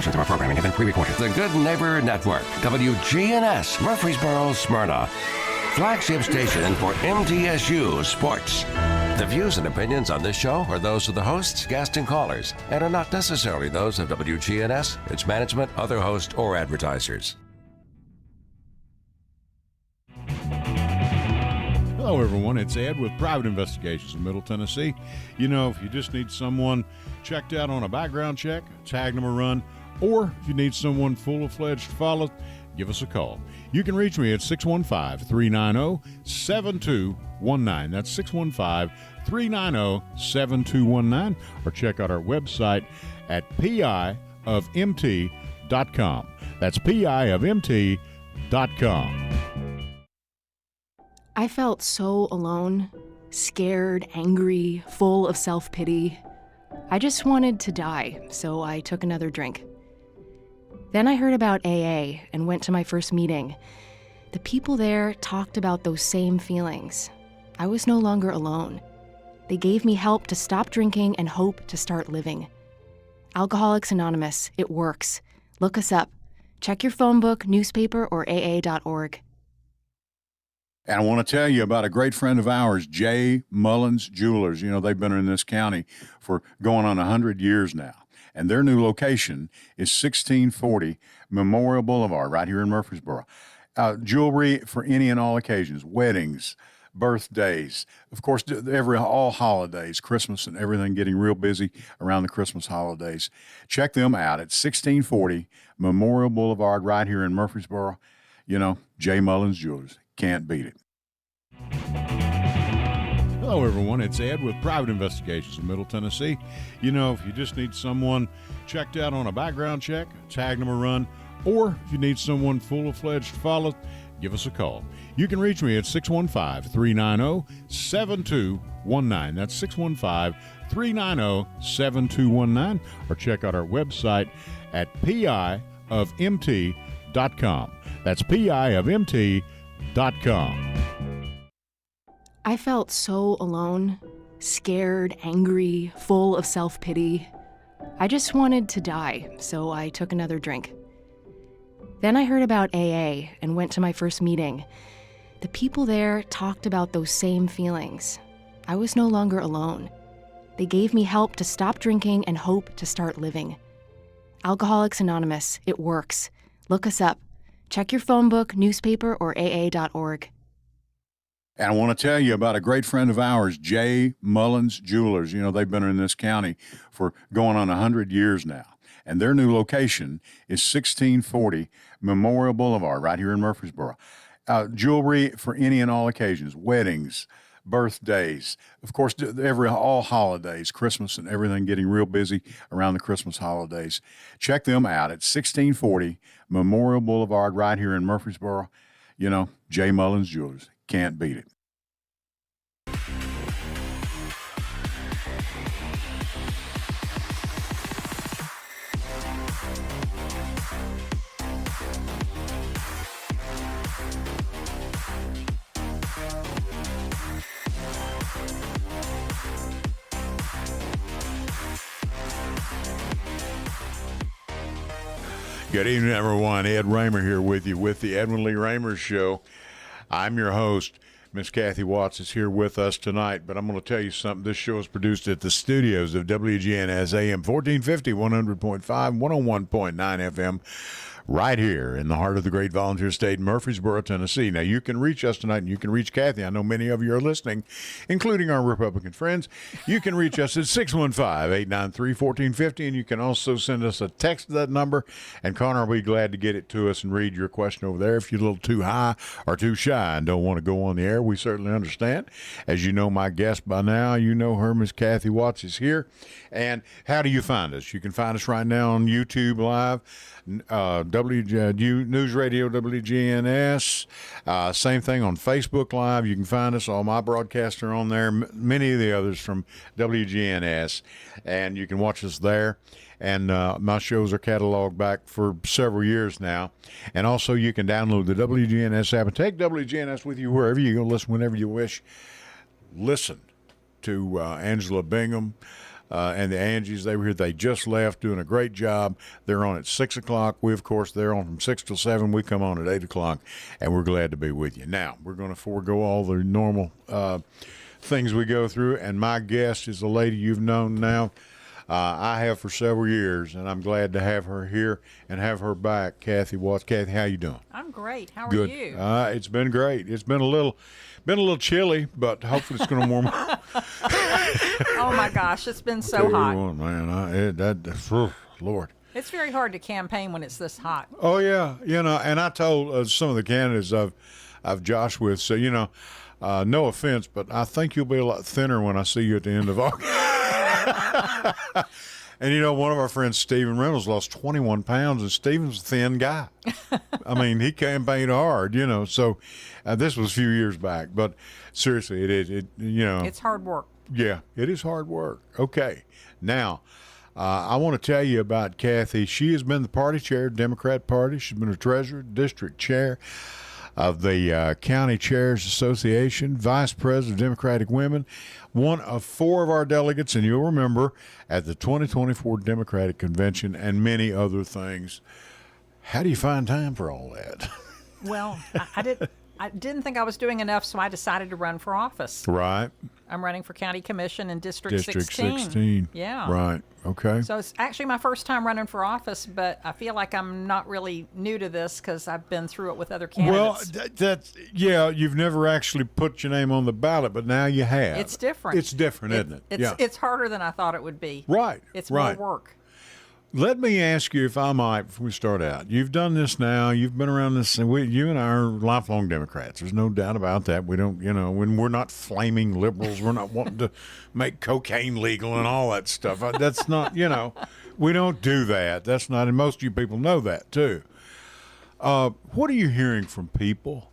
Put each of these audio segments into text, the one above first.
Portions of our programming have been pre-recorded. The Good Neighbor Network, WGNS, Murfreesboro, Smyrna. Flagship station for MTSU Sports. The views and opinions on this show are those of the hosts, guests, and callers, and are not necessarily those of WGNS, its management, other hosts, or advertisers. Hello, everyone. It's Ed with Private Investigations in Middle Tennessee. You know, if you just need someone checked out on a background check, tag them a run, or if you need someone full-fledged to follow, give us a call. You can reach me at 615-390-7219. That's 615-390-7219. Or check out our website at piofmt.com. That's piofmt.com. I felt so alone, scared, angry, full of self-pity. I just wanted to die, so I took another drink. Then I heard about AA and went to my first meeting. The people there talked about those same feelings. I was no longer alone. They gave me help to stop drinking and hope to start living. Alcoholics Anonymous, it works. Look us up. Check your phone book, newspaper, or aa.org. And I want to tell you about a great friend of ours, J. Mullins Jewelers. You know, they've been in this county for going on 100 years now. And their new location is 1640 Memorial Boulevard right here in Murfreesboro. Jewelry for any and all occasions, weddings, birthdays, of course, all holidays, Christmas and everything, getting real busy around the Christmas holidays. Check them out at 1640 Memorial Boulevard right here in Murfreesboro. You know, J. Mullins Jewelers. Can't beat it. Hello, everyone. It's Ed with Private Investigations in Middle Tennessee. You know, if you just need someone checked out on a background check, tag them a run, or if you need someone full-fledged to follow, give us a call. You can reach me at 615-390-7219. That's 615-390-7219. Or check out our website at piofmt.com. That's piofmt.com. I felt so alone, scared, angry, full of self-pity. I just wanted to die, so I took another drink. Then I heard about AA and went to my first meeting. The people there talked about those same feelings. I was no longer alone. They gave me help to stop drinking and hope to start living. Alcoholics Anonymous, it works. Look us up. Check your phone book, newspaper, or aa.org. And I want to tell you about a great friend of ours, J. Mullins Jewelers. You know, they've been in this county for going on 100 years now. And their new location is 1640 Memorial Boulevard right here in Murfreesboro. Jewelry for any and all occasions, weddings, birthdays, of course, all holidays, Christmas and everything, getting real busy around the Christmas holidays. Check them out at 1640 Memorial Boulevard right here in Murfreesboro. You know, J. Mullins Jewelers. Can't beat it. Good evening, everyone. Ed Raymer here with you with the Edwin Lee Raymer Show. I'm your host. Miss Kathy Watts is here with us tonight, but I'm going to tell you something. This show is produced at the studios of WGNS AM 1450, 100.5, 101.9 FM, right here in the heart of the great volunteer state, Murfreesboro, Tennessee. Now, you can reach us tonight, and you can reach Kathy. I know many of you are listening, including our Republican friends. You can reach us at 615-893-1450, and you can also send us a text to that number, and Connor will be glad to get it to us and read your question over there. If you're a little too high or too shy and don't want to go on the air, we certainly understand. As you know, my guest by now, you know her, Miss Kathy Watts is here. And how do you find us? You can find us right now on YouTube Live, News Radio WGNS. Same thing on Facebook Live. You can find us. All my broadcasts are on there. Many of the others from WGNS, and you can watch us there. And my shows are cataloged back for several years now. And also, you can download the WGNS app and take WGNS with you wherever you go. Listen whenever you wish. Listen to Angela Bingham, and the Angies, they were here. They just left, doing a great job. They're on at 6 o'clock. We, of course, they're on from 6 till 7. We come on at 8 o'clock, and we're glad to be with you. Now, we're going to forego all the normal things we go through, and my guest is a lady you've known now. I have for several years, and I'm glad to have her here and have her back. Kathy Watts. Kathy, how you doing? I'm great. How are Good. you? It's been great. It's been a little chilly, but hopefully it's going to warm up. Oh my gosh, it's been so Tell you hot. what, man, Lord. It's very hard to campaign when it's this hot. Oh yeah, and I told some of the candidates I've joshed with, so no offense, but I think you'll be a lot thinner when I see you at the end of August. And one of our friends, Stephen Reynolds, lost 21 pounds, and Stephen's a thin guy. I mean, he campaigned hard, so this was a few years back, but seriously, It's hard work. Yeah, it is hard work. Okay, now I want to tell you about Kathy. She has been the party chair, Democrat Party. She's been a treasurer, district chair of the County Chairs Association, vice president of Democratic Women, one of 4 of our delegates, and you'll remember, at the 2024 Democratic Convention, and many other things. How do you find time for all that? Well, I didn't think I was doing enough, so I decided to run for office. Right. I'm running for county commission in District 16. 16. Yeah. Right. Okay. So it's actually my first time running for office, but I feel like I'm not really new to this because I've been through it with other candidates. Well, you've never actually put your name on the ballot, but now you have. It's different. It's different, isn't it? It's harder than I thought it would be. Right. It's right. more work. Let me ask you, if I might, before we start out. You've done this now. You've been around this. And you and I are lifelong Democrats. There's no doubt about that. We don't, when we're not flaming liberals, we're not wanting to make cocaine legal and all that stuff. That's not, we don't do that. That's not, and most of you people know that too. What are you hearing from people?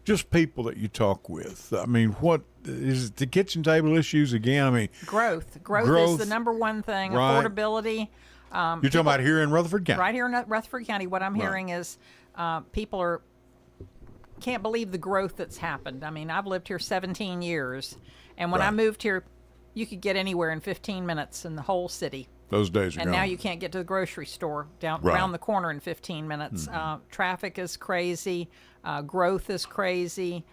Just people that you talk with. I mean, what is it, the kitchen table issues again? I mean, Growth. Growth is the number one thing. Right. Affordability. You're talking about here in Rutherford County? Right here in Rutherford County. What I'm hearing is people can't believe the growth that's happened. I mean, I've lived here 17 years, and when I moved here, you could get anywhere in 15 minutes in the whole city. Those days are and gone. now you can't get to the grocery store around the corner in 15 minutes. Traffic is crazy. Growth is crazy.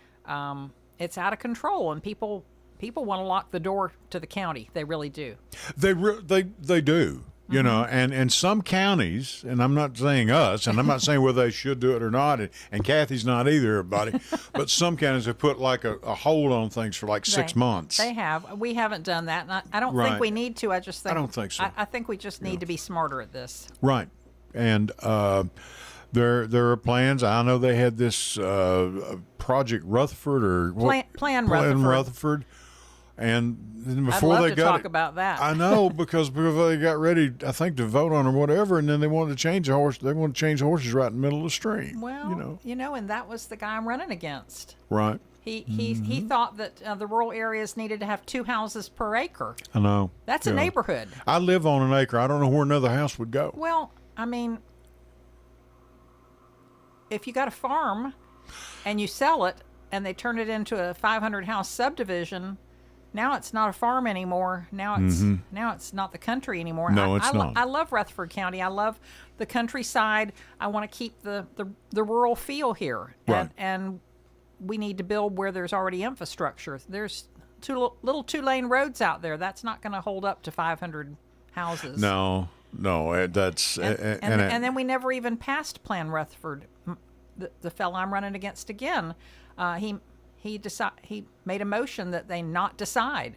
It's out of control, and people want to lock the door to the county. They really do. They do. And some counties, and I'm not saying us, and I'm not saying whether they should do it or not, and Kathy's not either, everybody, but some counties have put like a hold on things for like 6 months. They have. We haven't done that, and I don't think we need to. I don't think so. I think we just need to be smarter at this. Right. And there are plans. I know they had this Project Rutherford or Plan Rutherford. And before I'd love they to got talk about that. I know, because they got ready, I think, to vote on or whatever, and then they wanted to change the horse. They wanted to change horses right in the middle of the stream. Well, and that was the guy I'm running against. Right. He thought that the rural areas needed to have 2 houses per acre. I know. That's a neighborhood. I live on an acre. I don't know where another house would go. Well, I mean, if you got a farm and you sell it and they turn it into a 500-house subdivision, now it's not a farm anymore. Now it's not the country anymore. No, it's not. I love Rutherford County. I love the countryside. I want to keep the rural feel here. Right. And we need to build where there's already infrastructure. There's little 2-lane roads out there. That's not going to hold up to 500 houses. No, that's and then we never even passed Plan Rutherford. The fellow I'm running against again, he made a motion that they not decide.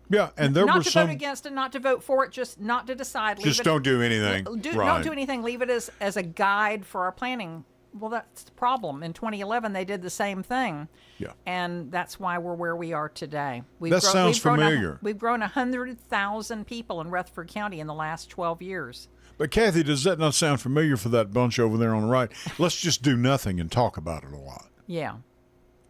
Yeah, and there not was to some vote against and not to vote for it, just not to decide. Don't do anything. Don't do anything. Leave it as a guide for our planning. Well, that's the problem. In 2011, they did the same thing. Yeah. And that's why we're where we are today. Sounds familiar. We've grown 100,000 people in Rutherford County in the last 12 years. But Kathy, does that not sound familiar for that bunch over there on the right? Let's just do nothing and talk about it a lot. Yeah.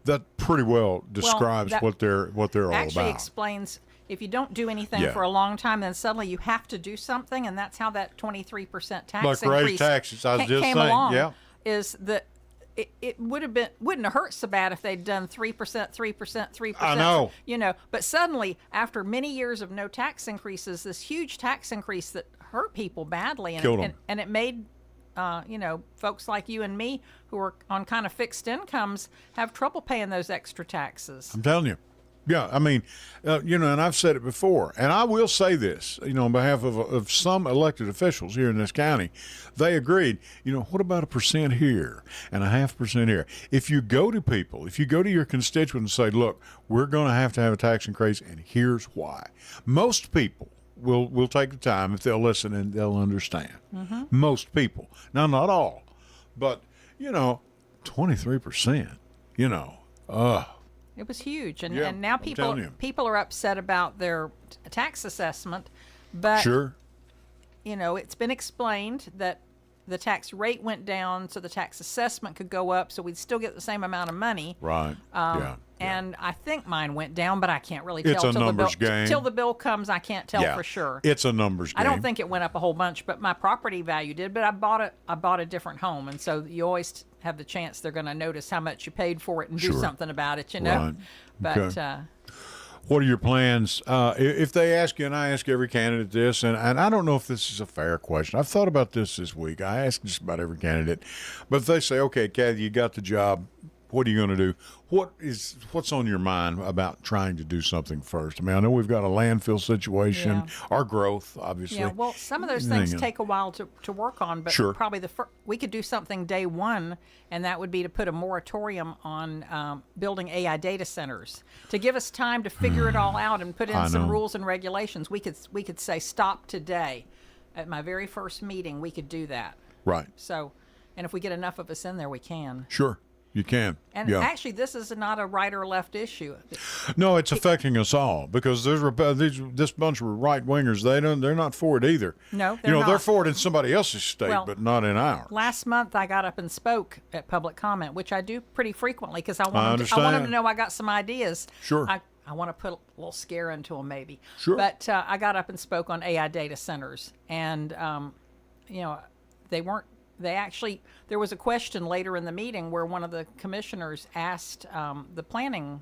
That pretty well describes what they're all about. Actually explains if you don't do anything for a long time, then suddenly you have to do something, and that's how that 23% tax like increase raise taxes. I was just came saying, along. yeah. Is that it wouldn't have hurt so bad if they'd done 3%, 3%, 3%. I know. But suddenly, after many years of no tax increases, this huge tax increase that hurt people badly, and it made folks like you and me who are on kind of fixed incomes have trouble paying those extra taxes. I'm telling you. Yeah, I mean, and I've said it before, and I will say this, on behalf of some elected officials here in this county, they agreed, what about 1% here and 0.5% here? If you go to people, if you go to your constituents and say, look, we're going to have a tax increase, and here's why. Most people will take the time, if they'll listen, and they'll understand. Mm-hmm. Most people. Now, not all, but, 23%, It was huge, and now people are upset about their tax assessment, but sure, it's been explained that the tax rate went down, so the tax assessment could go up, so we'd still get the same amount of money. Right. And I think mine went down, but I can't really tell. It's a numbers game. Till the bill comes, I can't tell for sure. It's a numbers game. I don't think it went up a whole bunch, but my property value did. But I bought a different home, and so you always have the chance they're going to notice how much you paid for it and do something about it, Right. But okay. What are your plans? If they ask you, and I ask every candidate this, and I don't know if this is a fair question. I've thought about this week. I ask just about every candidate. But if they say, okay, Kathy, you got the job, what are you going to do? What's on your mind about trying to do something first? I mean, I know we've got a landfill situation, our growth, obviously. Yeah, well, some of those things take a while to work on, but probably we could do something day one, and that would be to put a moratorium on building AI data centers to give us time to figure it all out and put in some rules and regulations. We could say stop today. At my very first meeting, we could do that. Right. So, and if we get enough of us in there, we can. Sure. You can. And actually, this is not a right or left issue. No, it's affecting us all because there's this bunch of right wingers. They're not for it either. No, they're not. They're for it in somebody else's state, but not in ours. Last month, I got up and spoke at public comment, which I do pretty frequently because I want them to know I got some ideas. Sure. I want to put a little scare into them, maybe. Sure. But I got up and spoke on AI data centers, and they weren't. There was a question later in the meeting where one of the commissioners asked the planning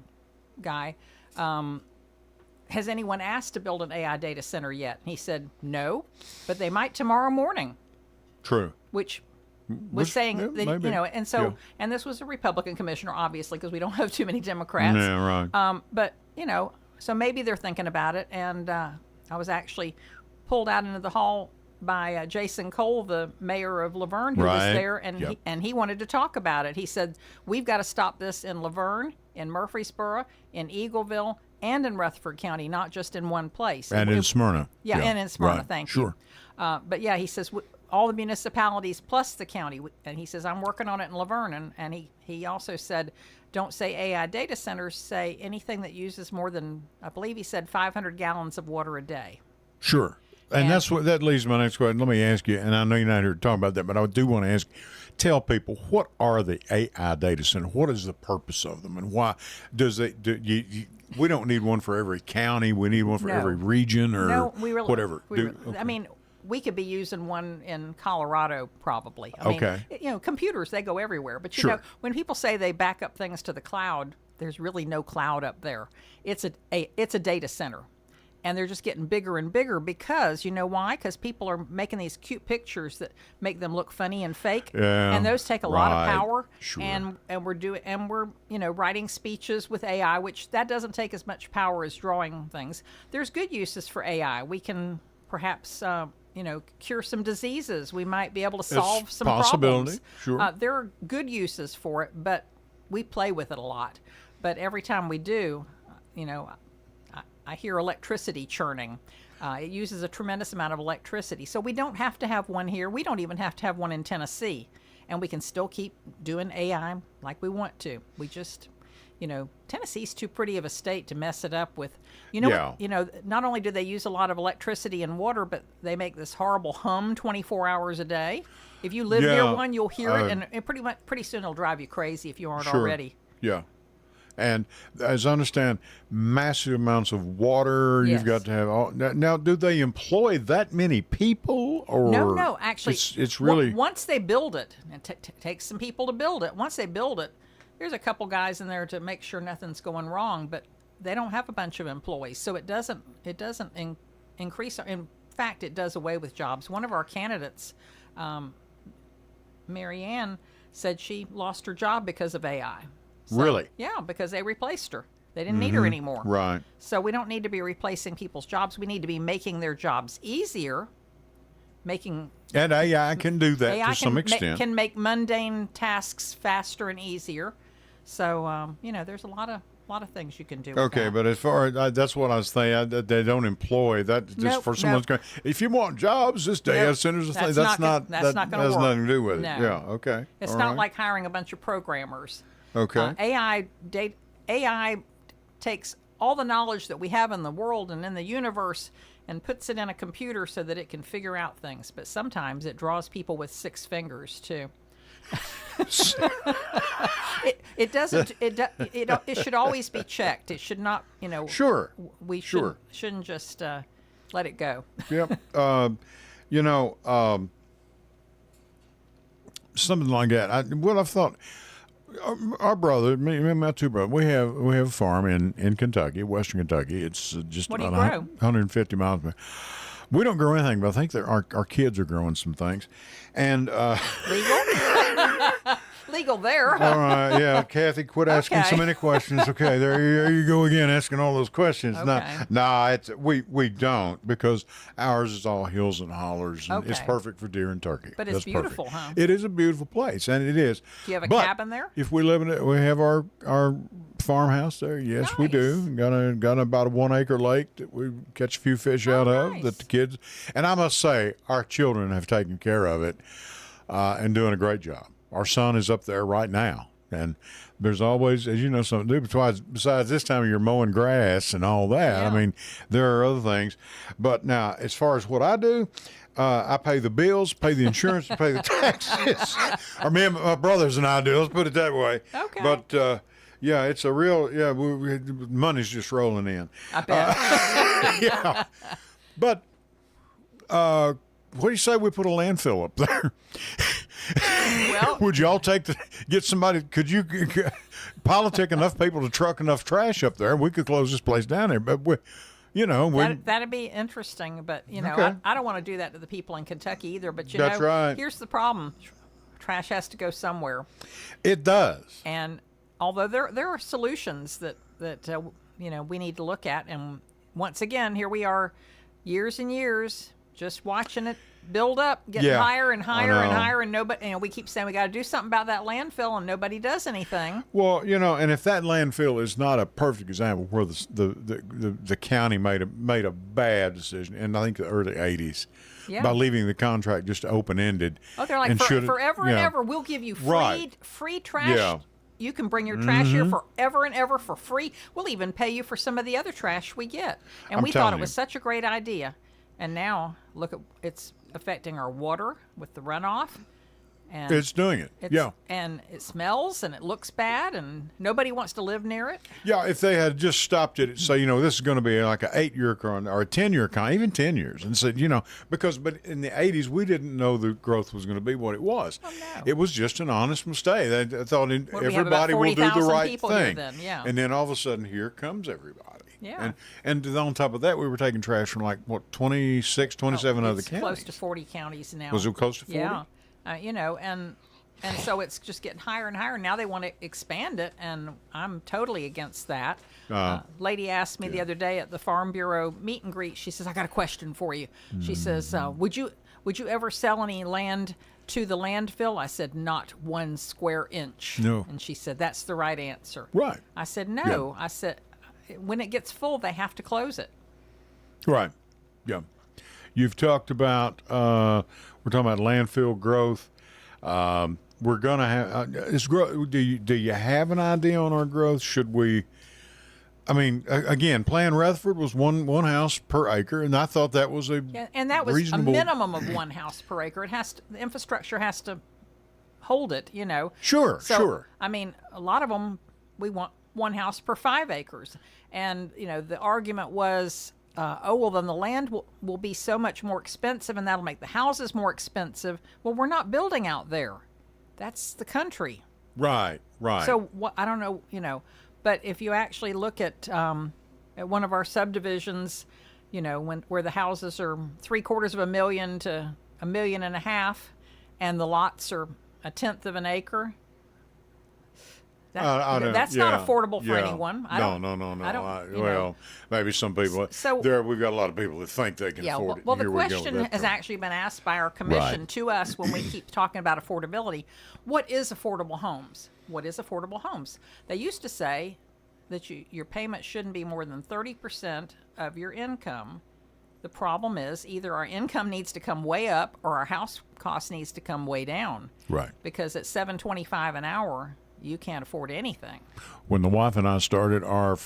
guy, has anyone asked to build an AI data center yet? And he said, no, but they might tomorrow morning. True. Which was saying that, maybe. And so, and this was a Republican commissioner, obviously, because we don't have too many Democrats. Yeah, right. But, so maybe they're thinking about it. And I was actually pulled out into the hall by Jason Cole, the mayor of Laverne, who was there, and he wanted to talk about it. He said, we've got to stop this in Laverne, in Murfreesboro, in Eagleville, and in Rutherford County, not just in one place. And in Smyrna. Yeah, and in Smyrna, thank you. Sure. But yeah, he says, all the municipalities plus the county, and he says, I'm working on it in Laverne. And he also said, don't say AI data centers, say anything that uses more than, I believe he said, 500 gallons of water a day. Sure. And that leads to my next question. Let me ask you, and I know you're not here to talk about that, but I do want to tell people, what are the AI data centers? What is the purpose of them, and why we don't need one for every county. We need one for every region or whatever. I mean, we could be using one in Colorado probably. I mean, computers, they go everywhere. But, when people say they back up things to the cloud, there's really no cloud up there. It's a data center. And they're just getting bigger and bigger because, you know why? Because people are making these cute pictures that make them look funny and fake. Yeah, and those take a lot of power. Sure. And we're writing speeches with AI, which that doesn't take as much power as drawing things. There's good uses for AI. We can perhaps cure some diseases. We might be able to solve some problems. Sure. There are good uses for it, but we play with it a lot. But every time we do, I hear electricity churning. It uses a tremendous amount of electricity. So we don't have to have one here. We don't even have to have one in Tennessee. And we can still keep doing AI like we want to. We just, Tennessee's too pretty of a state to mess it up with. Not only do they use a lot of electricity and water, but they make this horrible hum 24 hours a day. If you live near one, you'll hear it, and pretty soon it'll drive you crazy if you aren't already. Yeah. And as I understand, massive amounts of water. Yes. You've got to have now. Do they employ that many people, or no. Actually, it's really once they build it, and takes some people to build it. Once they build it, there's a couple guys in there to make sure nothing's going wrong, but they don't have a bunch of employees, so it doesn't increase. In fact, it does away with jobs. One of our candidates, Marianne, said she lost her job because of AI. So, really? Yeah, because they replaced her. They didn't need her anymore. Right. So we don't need to be replacing people's jobs. We need to be making their jobs easier. And AI can do that AI to some extent. Can make mundane tasks faster and easier. So there's a lot of things you can do. Okay, with that. but as far as that's what I was saying, they don't employ that just Nope, for someone's going. If you want jobs, this data Nope, centers, that's that's not not gonna that has work. nothing to do with it. No. Yeah. Okay. It's All not right. like hiring a bunch of programmers. Okay. AI takes all the knowledge that we have in the world and in the universe and puts it in a computer so that it can figure out things. But sometimes it draws people with 6 fingers too. It doesn't. It should always be checked. It should not. Sure. We shouldn't just let it go. Yep. Something like that. I thought. Our brother, me and my two brothers, we have a farm in Kentucky, Western Kentucky. It's just What do you about grow? 150 miles away. We don't grow anything, but I think that our kids are growing some things. And Legal there. all right, yeah, Kathy, quit asking so many questions. Okay, there you go again, asking all those questions. Okay. We don't, because ours is all hills and hollers, and it's Okay. perfect for deer and turkey. But it's That's beautiful, perfect. huh? It is a beautiful place, and it is. Do you have a But cabin there? If we live in it, we have our farmhouse there. Yes, we do. Got about a 1 acre lake that we catch a few fish out of. nice. That the kids, and I must say, our children have taken care of it and doing a great job. Our son is up there right now, and there's always, as you know, something to do. Besides this time of year mowing grass and all that. Yeah. I mean, there are other things. But now, as far as what I do, I pay the bills, pay the insurance, and pay the taxes. Or me and my brothers and I do. Let's put it that way. Okay. But yeah, it's a real money's just rolling in. I bet. Yeah. But what do you say we put a landfill up there? Well, Would y'all get somebody? Could you politic enough people to truck enough trash up there? We could close this place down there. But that'd be interesting. But Okay. I don't want to do that to the people in Kentucky either. But That's right. Here's the problem: trash has to go somewhere. it does. And although there are solutions that we need to look at, and once again, here we are, years and years, just watching it build up, getting Yeah, higher and higher I and know. higher, and nobody. We keep saying we got to do something about that landfill, and nobody does anything. Well, and if that landfill is not a perfect example where the county made a bad decision in, I think, the early 80s Yeah. by leaving the contract just open-ended. Oh, they're like, forever and ever, we'll give you free trash. Yeah. You can bring your trash here forever and ever for free. We'll even pay you for some of the other trash we get. And we thought telling it was you. such a great idea. And now, look at it's affecting our water with the runoff. And It's doing it. Yeah. And it smells and it looks bad and nobody wants to live near it. Yeah, if they had just stopped it and say, this is going to be like an 8-year or a 10-year even 10 years, and said, but in the 80s, we didn't know the growth was going to be what it was. Oh, no. It was just an honest mistake. They thought we have about everybody will do the 40,000 right people here thing. then, yeah. And then all of a sudden, here comes everybody. Yeah. And on top of that, we were taking trash from 26, 27 other It's counties. close to 40 counties now. Was it close to 40? Yeah. And so it's just getting higher and higher. Now they want to expand it, and I'm totally against that. Lady asked me the other day at the Farm Bureau meet and greet. She says, "I got a question for you." She says, "Would you ever sell any land to the landfill?" I said, "Not 1 square inch." No. And she said, "That's the right answer." Right. I said, "No." I said, "When it gets full, they have to close it." Right. Yeah. You've talked about, we're talking about landfill growth. We're going to have, do you have an idea on our growth? Should we, again, Plan Rutherford was one house per acre, and I thought that was And that was reasonable. a minimum of 1 house per acre. The infrastructure has to hold it, Sure, So, sure. A lot of them, we want 1 house per 5 acres. And, the argument was then the land will be so much more expensive, and that'll make the houses more expensive. Well, we're not building out there. That's the country. Right. So I don't know, but if you actually look at one of our subdivisions, where the houses are $750,000 to $1.5 million, and the lots are 1/10 of an acre. That's not affordable for anyone. No. Maybe some people. We've got a lot of people that think they can afford it. Well, the question has actually been asked by our commission to us when we keep talking about affordability. What is affordable homes? What is affordable homes? They used to say that your payment shouldn't be more than 30% of your income. The problem is either our income needs to come way up or our house cost needs to come way down. Right. Because at $7.25 an hour, you can't afford anything. When the wife and I started, her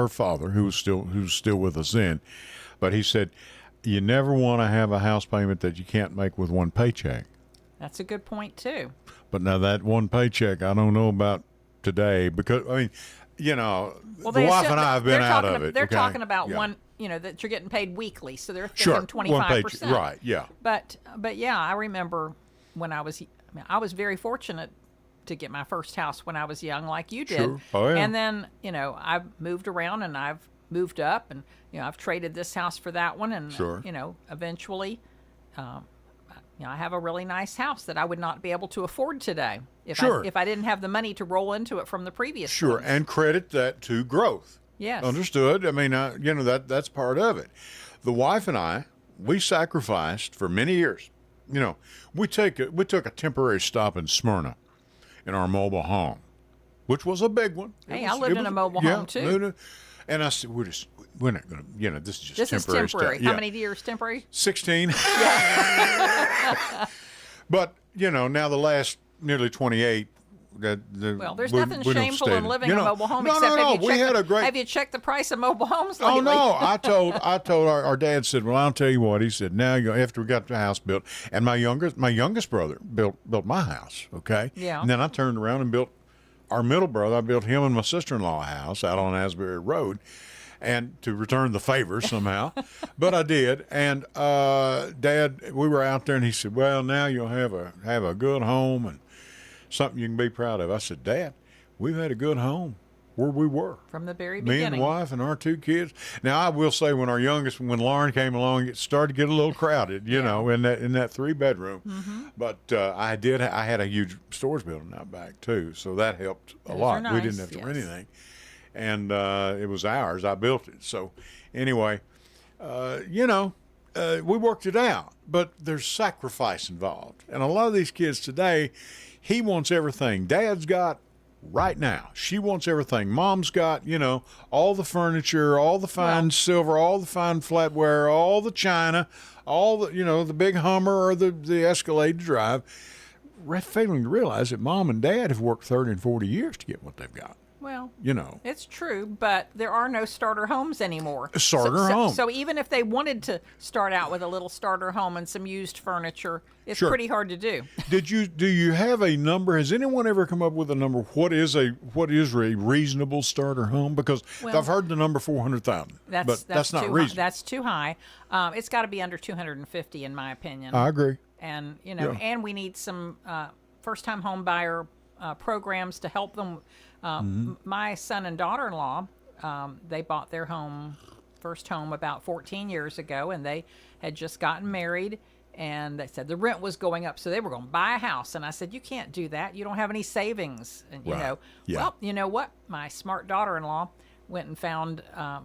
father, who's still with us then, but he said, you never want to have a house payment that you can't make with one paycheck. That's a good point too. But now that one paycheck, I don't know about today, because the wife and I have been out of it. They're talking about one, that you're getting paid weekly, so they're thinking 25%. Right, yeah. But yeah, I remember when I was very fortunate to get my first house when I was young, like you did. Sure. Oh, yeah. And then, I've moved around and I've moved up, and I've traded this house for that one, and sure. Eventually, I have a really nice house that I would not be able to afford today if I didn't have the money to roll into it from the previous. Sure, ones. And credit that to growth. Yes. Understood. I mean, that's part of it. The wife and I, we sacrificed for many years. We took a temporary stop in Smyrna in our mobile home, which was a big one. Hey, I lived in a mobile home too. And I said, we're not going to, this is just temporary. This is temporary. Stuff. How many years temporary? 16. Yeah. But, now the last nearly 28. There's nothing shameful in living in a mobile home have you checked the price of mobile homes lately? Oh no, I told our dad said, well, I'll tell you what. He said, now after we got the house built, and my youngest brother built my house, okay? Yeah. And then I turned around and built our middle brother. I built him and my sister-in-law a house out on Asbury Road, and to return the favor somehow. But I did. And Dad, we were out there, and he said, well, now you'll have a good home and something you can be proud of. I said, Dad, we've had a good home where we were. From the very beginning. Me and the wife and our 2 kids. Now, I will say when Lauren came along, it started to get a little crowded, in that 3-bedroom. Mm-hmm. But I had a huge storage building out back, too, so that helped a lot. Nice. We didn't have to rent anything. And it was ours. I built it. So anyway, we worked it out. But there's sacrifice involved. And a lot of these kids today, he wants everything Dad's got right now. She wants everything. Mom's got, all the furniture, all the fine silver, all the fine flatware, all the china, all the, the big Hummer or the Escalade to drive, failing to realize that Mom and Dad have worked 30 and 40 years to get what they've got. Well, it's true, but there are no starter homes anymore. Home. So even if they wanted to start out with a little starter home and some used furniture, it's pretty hard to do. Do you have a number? Has anyone ever come up with a number? What is a reasonable starter home? Because I've heard the number 400,000, but that's not reasonable. That's too high. It's got to be under 250, in my opinion. I agree. And and we need some first-time home buyer programs to help them. My son and daughter-in-law, they bought their first home about 14 years ago, and they had just gotten married, and they said the rent was going up, so they were going to buy a house. And I said, you can't do that. You don't have any savings. And, well, you know what? My smart daughter-in-law went and found, a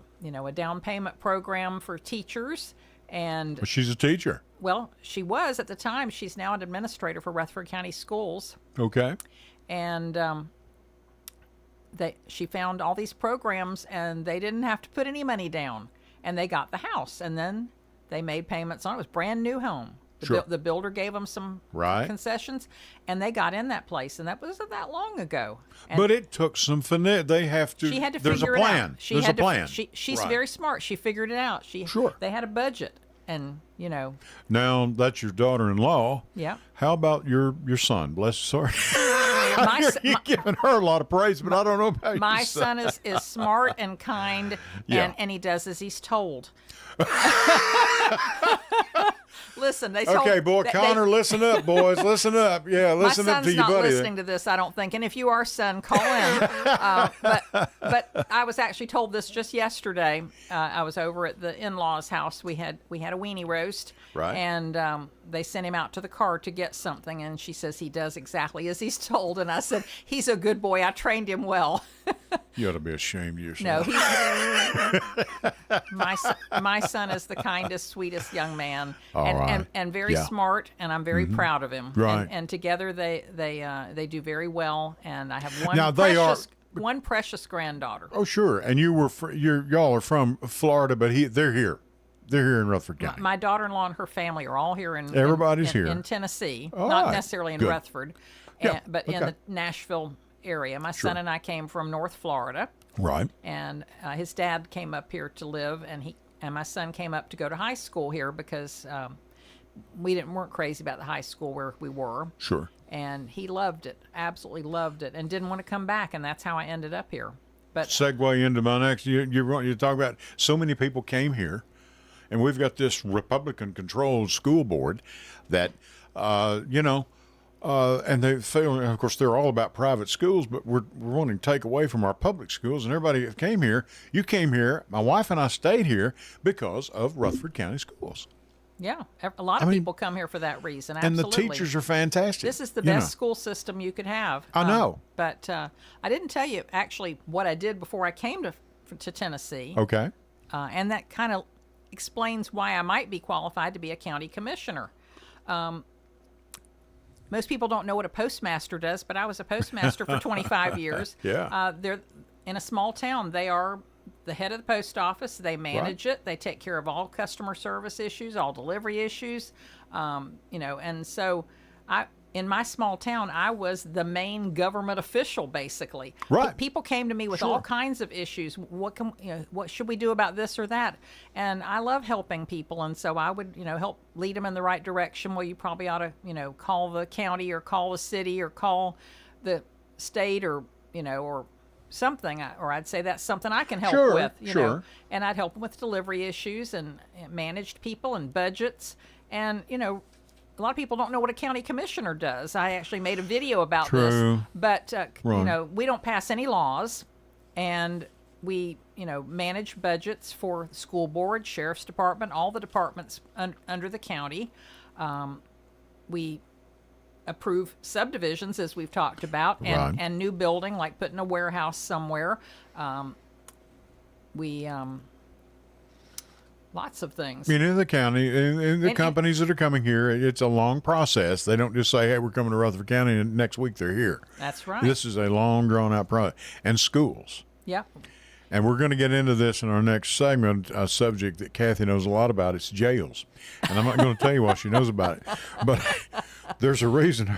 down payment program for teachers. And she's a teacher. Well, she was at the time. She's now an administrator for Rutherford County Schools. Okay. And she found all these programs, and they didn't have to put any money down, and they got the house, and then they made payments on it. It was a brand new home. The builder gave them some concessions, and they got in that place, and that wasn't that long ago. And but it took some finesse. They have to. She had to there's figure a plan. It out. There's a plan. She's very smart. She figured it out. They had a budget, and Now that's your daughter-in-law. Yeah. How about your son? Bless his heart. You're giving her a lot of praise, but I don't know about my your son is smart and kind, and he does as he's told. Listen, they told... Okay, boy, Connor, listen up, boys. Listen up. Yeah, listen up to your buddy. My son's not listening to this, I don't think. And if you are, son, call in. But I was actually told this just yesterday. I was over at the in-laws' house. We had a weenie roast. Right. And they sent him out to the car to get something. And she says he does exactly as he's told. And I said, he's a good boy. I trained him well. You ought to be ashamed of yourself. No, my son is the kindest, sweetest young man, and very smart, and I'm very proud of him. Right. And together they do very well, and I have one precious granddaughter. Oh, sure. And y'all are from Florida, but they're here. They're here in Rutherford County. My daughter-in-law and her family are all here Everybody's here in Tennessee, all not right. necessarily in Good. Rutherford, but in the Nashville area. My son and I came from North Florida. Right. And his dad came up here to live, and my son came up to go to high school here because we weren't crazy about the high school where we were. Sure. And he loved it, absolutely loved it, and didn't want to come back, and that's how I ended up here. But segue into my next. You talk about so many people came here, and we've got this Republican-controlled school board that and they feel, of course, they're all about private schools, but we're wanting to take away from our public schools. And everybody that came here, you came here, my wife and I stayed here because of Rutherford County schools. Yeah, a lot of people come here for that reason. Absolutely. And the teachers are fantastic. This is the best school system you could have. I know. But I didn't tell you, actually, what I did before I came to Tennessee. Okay. And that kind of explains why I might be qualified to be a county commissioner. Most people don't know what a postmaster does, but I was a postmaster for 25 years. Yeah. They're in a small town. They are the head of the post office. They manage it. They take care of all customer service issues, all delivery issues, and so in my small town, I was the main government official, basically. Right. People came to me with all kinds of issues. What should we do about this or that? And I love helping people, and so I would, help lead them in the right direction. Well, you probably ought to, call the county or call the city or call the state or something. Or I'd say that's something I can help with, you know. And I'd help them with delivery issues and managed people and budgets. And, a lot of people don't know what a county commissioner does. I actually made a video about this. But, we don't pass any laws, and we, manage budgets for the school board, sheriff's department, all the departments under the county. We approve subdivisions, as we've talked about, and new building, like putting a warehouse somewhere. Lots of things. In the county, and the companies that are coming here, it's a long process. They don't just say, hey, we're coming to Rutherford County, and next week they're here. That's right. This is a long, drawn-out process. And schools. Yep. And we're going to get into this in our next segment, a subject that Kathy knows a lot about. It's jails. And I'm not going to tell you what she knows about it. But there's a reason.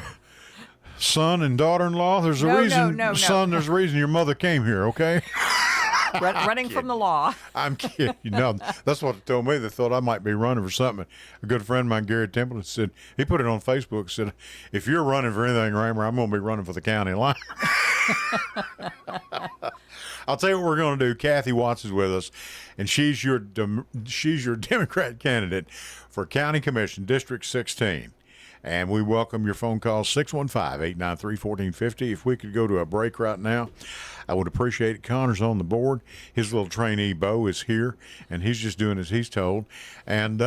Son and daughter-in-law, there's a reason. Son, there's a reason your mother came here, okay? Running from the law. I'm kidding. That's what they told me. They thought I might be running for something. A good friend of mine, Gary Templeton, said, he put it on Facebook, said, if you're running for anything, Raymer, I'm going to be running for the county line. I'll tell you what we're going to do. Kathy Watts is with us, and she's your Democrat candidate for County Commission, District 16. And we welcome your phone call, 615-893-1450. If we could go to a break right now, I would appreciate it. Connor's on the board. His little trainee, Bo, is here, and he's just doing as he's told. And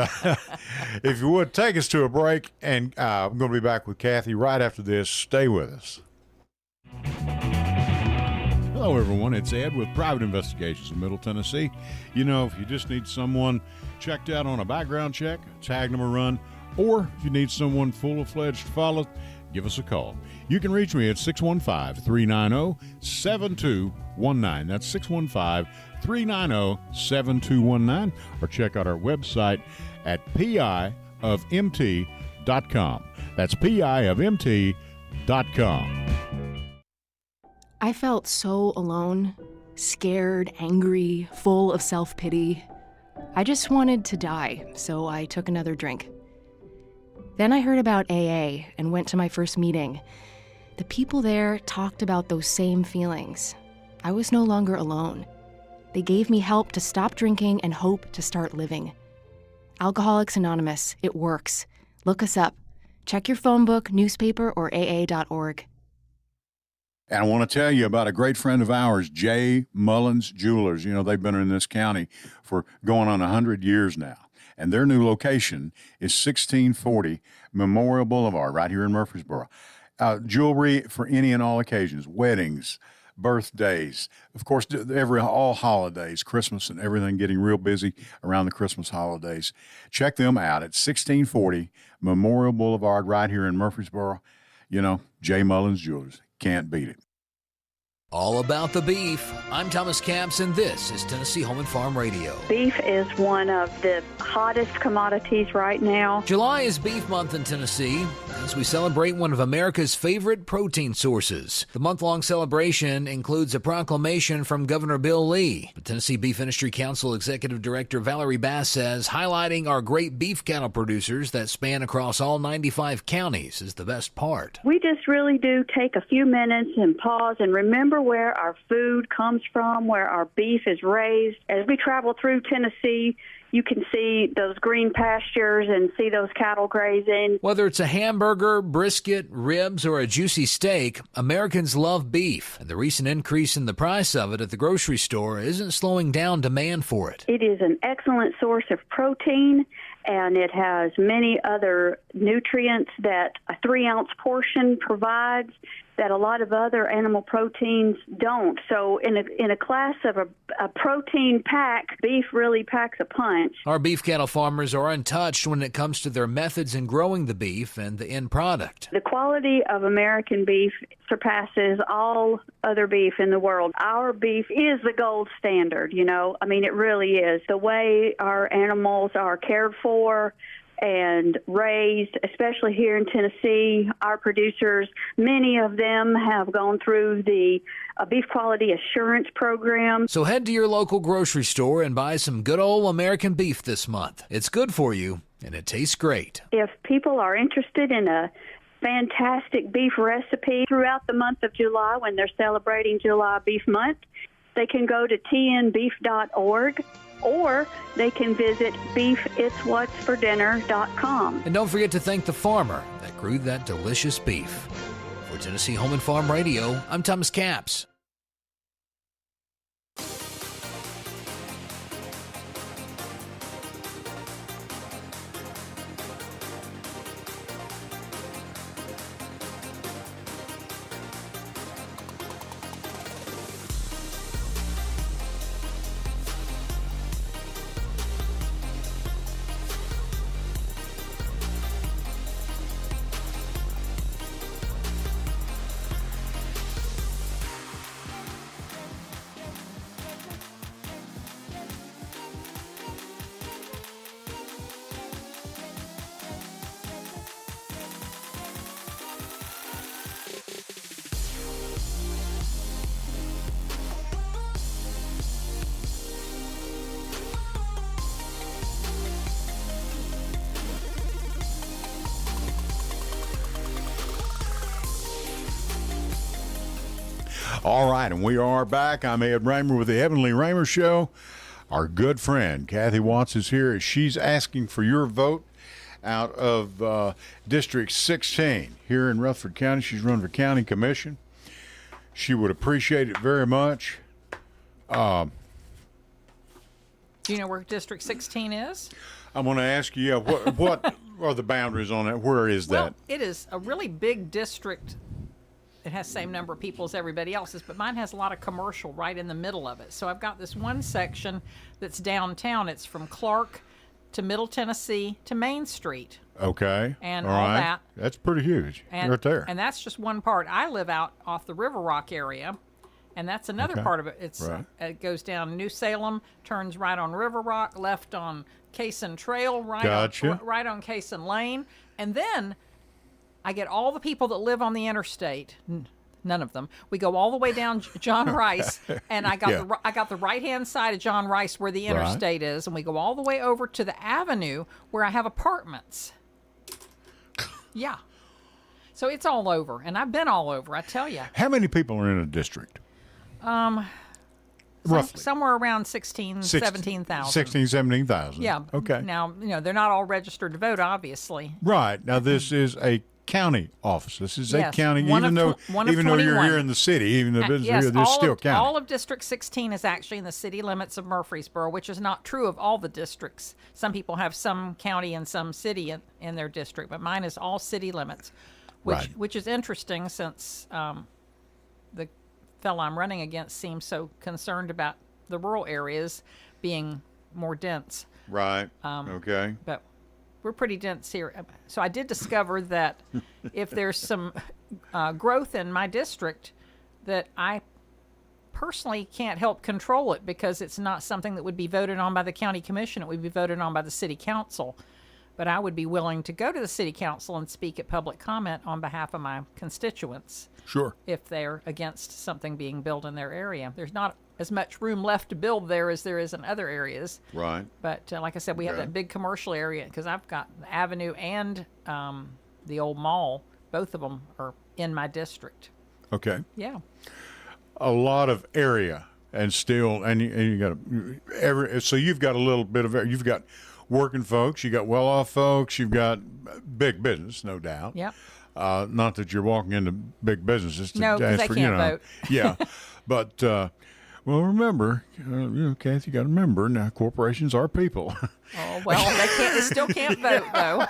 if you would, take us to a break, and I'm going to be back with Kathy right after this. Stay with us. Hello, everyone. It's Ed with Private Investigations in Middle Tennessee. If you just need someone checked out on a background check, tag them a run, or if you need someone full-fledged to follow, give us a call. You can reach me at 615-390-7219. That's 615-390-7219. Or check out our website at piofmt.com. That's piofmt.com. I felt so alone, scared, angry, full of self-pity. I just wanted to die, so I took another drink. Then I heard about AA and went to my first meeting. The people there talked about those same feelings. I was no longer alone. They gave me help to stop drinking and hope to start living. Alcoholics Anonymous, it works. Look us up. Check your phone book, newspaper, or AA.org. And I want to tell you about a great friend of ours, J. Mullins Jewelers. You know, they've been in this county for going on 100 years now. And their new location is 1640 Memorial Boulevard right here in Murfreesboro. Jewelry for any and all occasions, weddings, birthdays, of course, all holidays, Christmas and everything, getting real busy around the Christmas holidays. Check them out at 1640 Memorial Boulevard right here in Murfreesboro. You know, J. Mullins Jewelers. Can't beat it. All about the beef. I'm Thomas Camps, and this is Tennessee Home and Farm Radio. Beef is one of the hottest commodities right now. July is Beef Month in Tennessee as we celebrate one of America's favorite protein sources. The month-long celebration includes a proclamation from Governor Bill Lee. The Tennessee Beef Industry Council Executive Director Valerie Bass says highlighting our great beef cattle producers that span across all 95 counties is the best part. We just really do take a few minutes and pause and remember where our food comes from, where our beef is raised. As we travel through Tennessee, you can see those green pastures and see those cattle grazing. Whether it's a hamburger, brisket, ribs, or a juicy steak, Americans love beef. And the recent increase in the price of it at the grocery store isn't slowing down demand for it. It is an excellent source of protein, and it has many other nutrients that a 3-ounce portion provides that a lot of other animal proteins don't. So in a class of a protein pack, beef really packs a punch. Our beef cattle farmers are untouched when it comes to their methods in growing the beef and the end product. The quality of American beef surpasses all other beef in the world. Our beef is the gold standard, you know. I mean, it really is. The way our animals are cared for and raised, especially here in Tennessee, our producers, many of them have gone through the Beef Quality Assurance Program. So head to your local grocery store and buy some good old American beef this month. It's good for you, and it tastes great. If people are interested in a fantastic beef recipe throughout the month of July when they're celebrating July Beef Month, they can go to tnbeef.org. or they can visit beefitswhatsfordinner.com. And don't forget to thank the farmer that grew that delicious beef. For Tennessee Home and Farm Radio, I'm Thomas Capps. All right, and we are back. I'm Ed Raymer with the Heavenly Raymer Show. Our good friend Kathy Watts is here. She's asking for your vote out of District 16 here in Rutherford County. She's running for county commission. She would appreciate it very much. Do you know where District 16 is? I'm going to ask you, what are the boundaries on it? Where is that? Well, it is a really big district. It has the same number of people as everybody else's, but mine has a lot of commercial right in the middle of it. So I've got this one section that's downtown. It's from Clark to Middle Tennessee to Main Street. Okay. And all all right. that. That's pretty huge. And, right there. And that's just one part. I live out off the River Rock area, and that's another part of it. It's Right. It goes down New Salem, turns right on River Rock, left on Cason Trail, right Gotcha. right on Cason Lane, and then I get all the people that live on the interstate. None of them. We go all the way down John Rice, and I got the right hand side of John Rice where the interstate is, and we go all the way over to the avenue where I have apartments. Yeah. So it's all over, and I've been all over, I tell you. How many people are in a district? Roughly. Somewhere around 17,000. 17,000. Yeah. Okay. Now, they're not all registered to vote, obviously. Right. Now, this is a county office. This is a county, one even of though you're 21. here in the city, even though business Yes, here, there's still county. all of District 16 is actually in the city limits of Murfreesboro, which is not true of all the districts. Some people have some county and some city in their district, but mine is all city limits, which is interesting since the fellow I'm running against seems so concerned about the rural areas being more dense. Right. Okay. But we're pretty dense here. So I did discover that if there's some growth in my district, that I personally can't help control it because it's not something that would be voted on by the county commission. It would be voted on by the city council. But I would be willing to go to the city council and speak at public comment on behalf of my constituents. Sure. If they're against something being built in their area. There's not as much room left to build there as there is in other areas. Right. But like I said, we have that big commercial area because I've got the Avenue and the old mall. Both of them are in my district. Okay. Yeah. A lot of area and still, and you got so you've got a little bit of, you've got working folks, you got well-off folks, you've got big business, no doubt. Yep. Not that you're walking into big businesses to No, 'cause ask they for, can't vote. Yeah. But, well, remember, Kathy, you got to remember, now corporations are people. Oh, well, they still can't vote, though.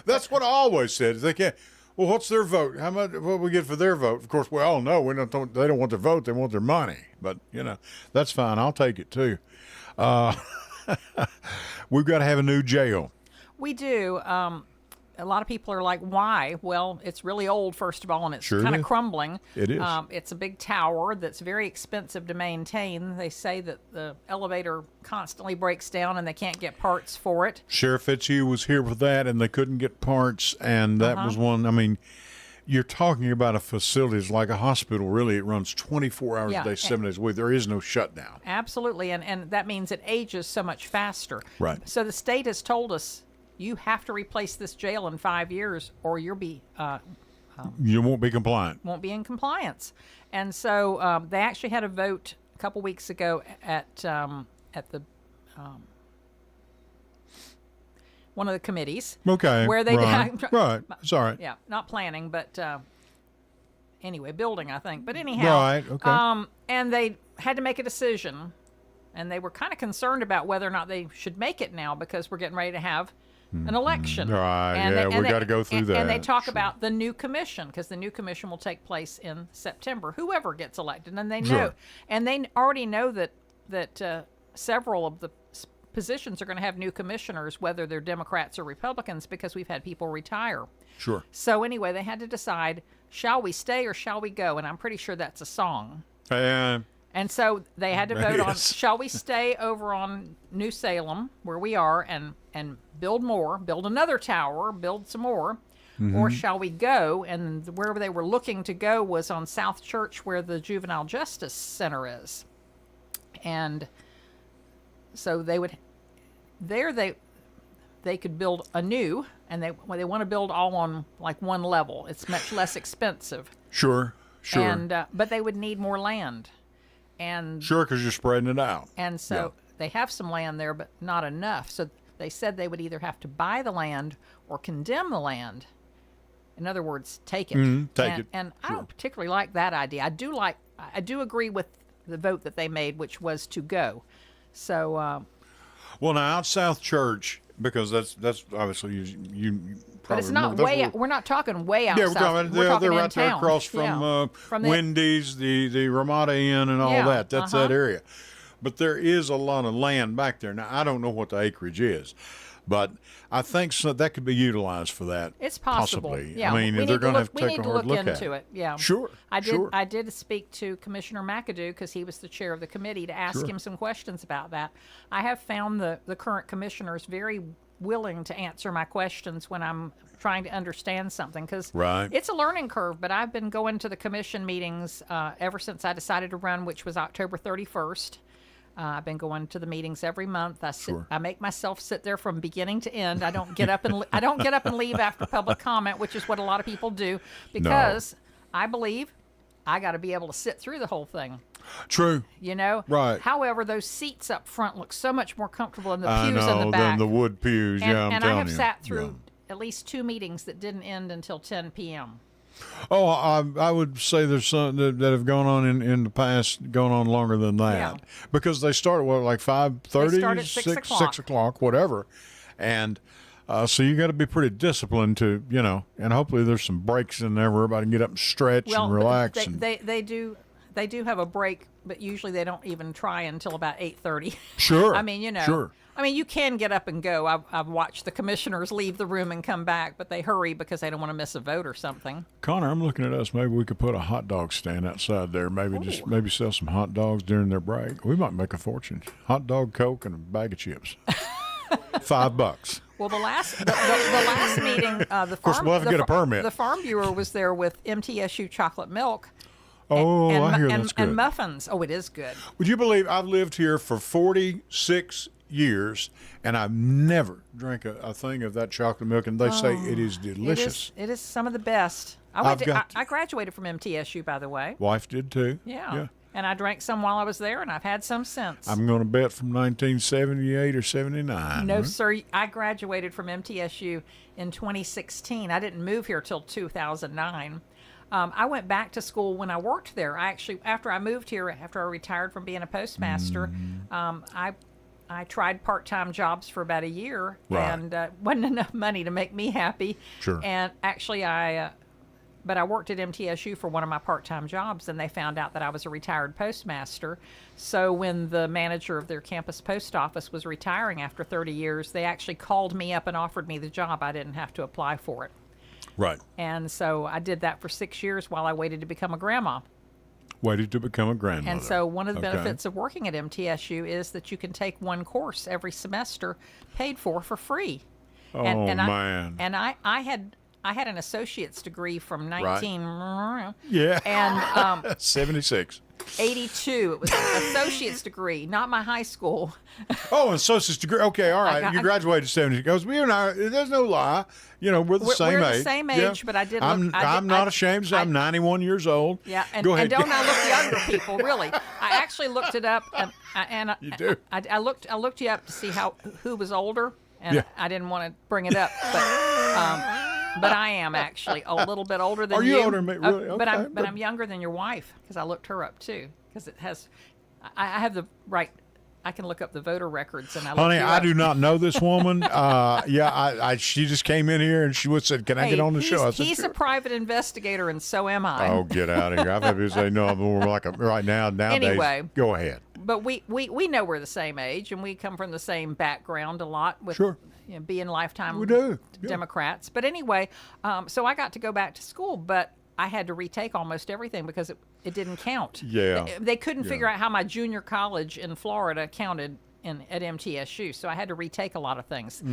That's what I always said. Is they can't. Well, what's their vote? How much? What do we get for their vote? Of course, we all know they don't want their vote. They want their money. But that's fine. I'll take it too. We've got to have a new jail. We do. A lot of people are like, why? Well, it's really old, first of all, and it's kind of crumbling. It is. It's a big tower that's very expensive to maintain. They say that the elevator constantly breaks down and they can't get parts for it. Sheriff Fitzhugh was here with that, and they couldn't get parts, and that was one. I mean, you're talking about a facility that's like a hospital, really. It runs 24 hours a day, 7 days a week. There is no shutdown. Absolutely, and that means it ages so much faster. Right. So the state has told us, you have to replace this jail in 5 years or you'll be You won't be compliant. won't be in compliance. And so they actually had a vote a couple weeks ago at the one of the committees. Okay. Where they right. It's all right. Yeah, not planning, but anyway, building, I think. But anyhow, Right. Okay. and they had to make a decision, and they were kind of concerned about whether or not they should make it now because we're getting ready to have an election. Right, And we got to go through that. And they talk about the new commission because the new commission will take place in September. Whoever gets elected, and they know, Sure. and they already know that several of the positions are going to have new commissioners, whether they're Democrats or Republicans, because we've had people retire. Sure. So anyway, they had to decide: shall we stay or shall we go? And I'm pretty sure that's a song. And so they had to vote on, shall we stay over on New Salem, where we are, and build another tower, build some more, or shall we go? And wherever they were looking to go was on South Church, where the Juvenile Justice Center is. And so they would, they could build a new, and they want to build all on like one level. It's much less expensive. Sure. And but they would need more land. And sure, because you're spreading it out. And so they have some land there, but not enough. So they said they would either have to buy the land or condemn the land. In other words, take it. Take it. And I don't particularly like that idea. I do agree with the vote that they made, which was to go. So. Well, now out South Church, because that's obviously you probably. But it's not we're not talking way out. Yeah, south. We're talking they're right there town. across from Wendy's, the Ramada Inn, and all that. That's that area. But there is a lot of land back there. Now, I don't know what the acreage is, but I think that could be utilized for that. It's possible. Possibly. Yeah. I mean, they're going to have to take a hard look at it. We need to look into it. Yeah. Sure. I did speak to Commissioner McAdoo because he was the chair of the committee to ask him some questions about that. I have found the current commissioners very willing to answer my questions when I'm trying to understand something because it's a learning curve. But I've been going to the commission meetings ever since I decided to run, which was October 31st. I've been going to the meetings every month. I make myself sit there from beginning to end. I don't get up and leave after public comment, which is what a lot of people do, because I believe I got to be able to sit through the whole thing. True. You know? Right. However, those seats up front look so much more comfortable than the pews in the back. Than the wood pews. And, I'm and telling I have you. sat through at least 2 meetings that didn't end until 10 p.m. Oh, I would say there's some that have gone on in the past, gone on longer than that. Yeah. Because they start at like 5:30, They start at 6 o'clock. 6 o'clock, whatever. And so you got to be pretty disciplined to, and hopefully there's some breaks in there where everybody can get up and stretch and relax. They do have a break, but usually they don't even try until about 8:30. Sure. I mean, Sure. I mean, you can get up and go. I've watched the commissioners leave the room and come back, but they hurry because they don't want to miss a vote or something. Connor, I'm looking at us. Maybe we could put a hot dog stand outside there. Maybe sell some hot dogs during their break. We might make a fortune. Hot dog, Coke, and a bag of chips. $5. Well, the last meeting, Of course, we'll have to get a permit. The Farm Bureau was there with MTSU chocolate milk. Oh, and, I hear and, that's good. And muffins. Oh, it is good. Would you believe I've lived here for 46 years and I've never drank a thing of that chocolate milk, and they say it is delicious. It is some of the best. I graduated from MTSU, by the way. Wife did too. Yeah. And I drank some while I was there, and I've had some since. I'm going to bet from 1978 or 79. No, sir. I graduated from MTSU in 2016. I didn't move here till 2009. I went back to school when I worked there. After I moved here, after I retired from being a postmaster, I tried part-time jobs for about a year, and wasn't enough money to make me happy. Sure. And actually, but I worked at MTSU for one of my part-time jobs, and they found out that I was a retired postmaster. So when the manager of their campus post office was retiring after 30 years, they actually called me up and offered me the job. I didn't have to apply for it. Right. And so I did that for 6 years while I waited to become a grandma. Waited to become a grandmother. And so one of the benefits of working at MTSU is that you can take one course every semester paid for free. Oh, man. I had an associate's degree from Yeah. And 76. 82. It was an associate's degree, not my high school. Oh, an associate's degree. Okay, all right. You graduated 76. Because we and I, there's no lie. We're the same age. We're the same age, but I did. I'm not ashamed to say I'm 91 years old. Yeah, Go ahead. And don't I look younger, people? Really, I actually looked it up, and you do. I looked you up to see who was older, and I didn't want to bring it up, but I am actually a little bit older than you. Are you older than me? Really? Okay. But I'm younger than your wife, because I looked her up too, because it has. I have the right. I can look up the voter records, and Honey, I do not know this woman. She just came in here and she said, "Can I get on the show?" I said, he's sure. a private investigator, and so am I. Oh, get out of here! I've had people say no. I'm more like right now. Nowadays, anyway, go ahead. But we know we're the same age, and we come from the same background a lot with being lifetime Democrats. But anyway, so I got to go back to school, but I had to retake almost everything because it didn't count. Yeah. They couldn't figure out how my junior college in Florida counted at MTSU, so I had to retake a lot of things.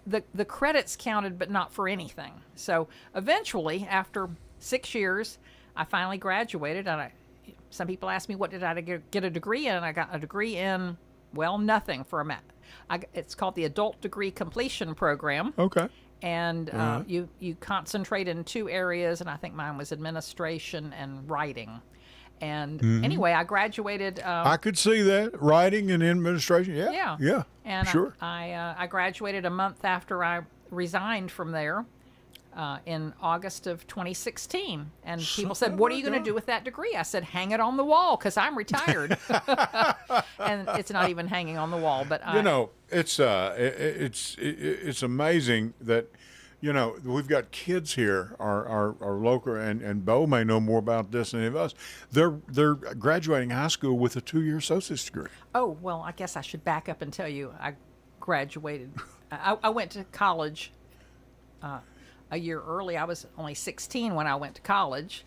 The credits counted, but not for anything. So eventually, after 6 years, I finally graduated, and some people ask me, what did I get a degree in? And I got a degree in, nothing for a math. It's called the Adult Degree Completion Program. Okay. And you concentrate in 2 areas, and I think mine was administration and writing. And anyway, I graduated. I could see that, writing and administration. Yeah. And sure. I graduated a month after I resigned from there in August of 2016. And people said, "What are you going to do with that degree?" I said, "Hang it on the wall, because I'm retired." And it's not even hanging on the wall, but it's amazing that. We've got kids here, our local, and Bo may know more about this than any of us. They're graduating high school with a 2-year associate's degree. Oh, well, I guess I should back up and tell you I graduated. I went to college a year early. I was only 16 when I went to college.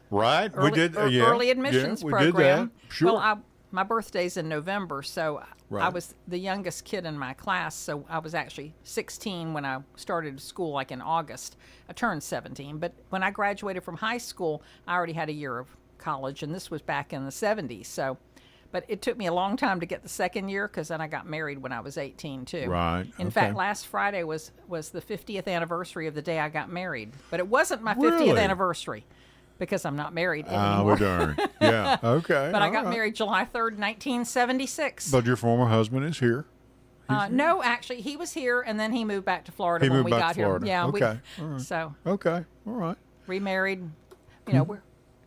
Right. We did early admissions program. We did that. Sure. Well, my birthday's in November, so I was the youngest kid in my class, so I was actually 16 when I started school, like in August. I turned 17, but when I graduated from high school, I already had a year of college, and this was back in the 70s. So But it took me a long time to get the second year because then I got married when I was 18 too. Right. In okay. fact, last Friday was the 50th anniversary of the day I got married. But it wasn't my 50th Really? anniversary because I'm not married Oh, anymore. darn. Yeah. Okay. But I all got right. married July 3rd, 1976. But your former husband is here. No, actually, he was here and then he moved back to Florida He when moved we back got to Florida. here. Yeah. Okay. All right. So Okay. All right. remarried. You know,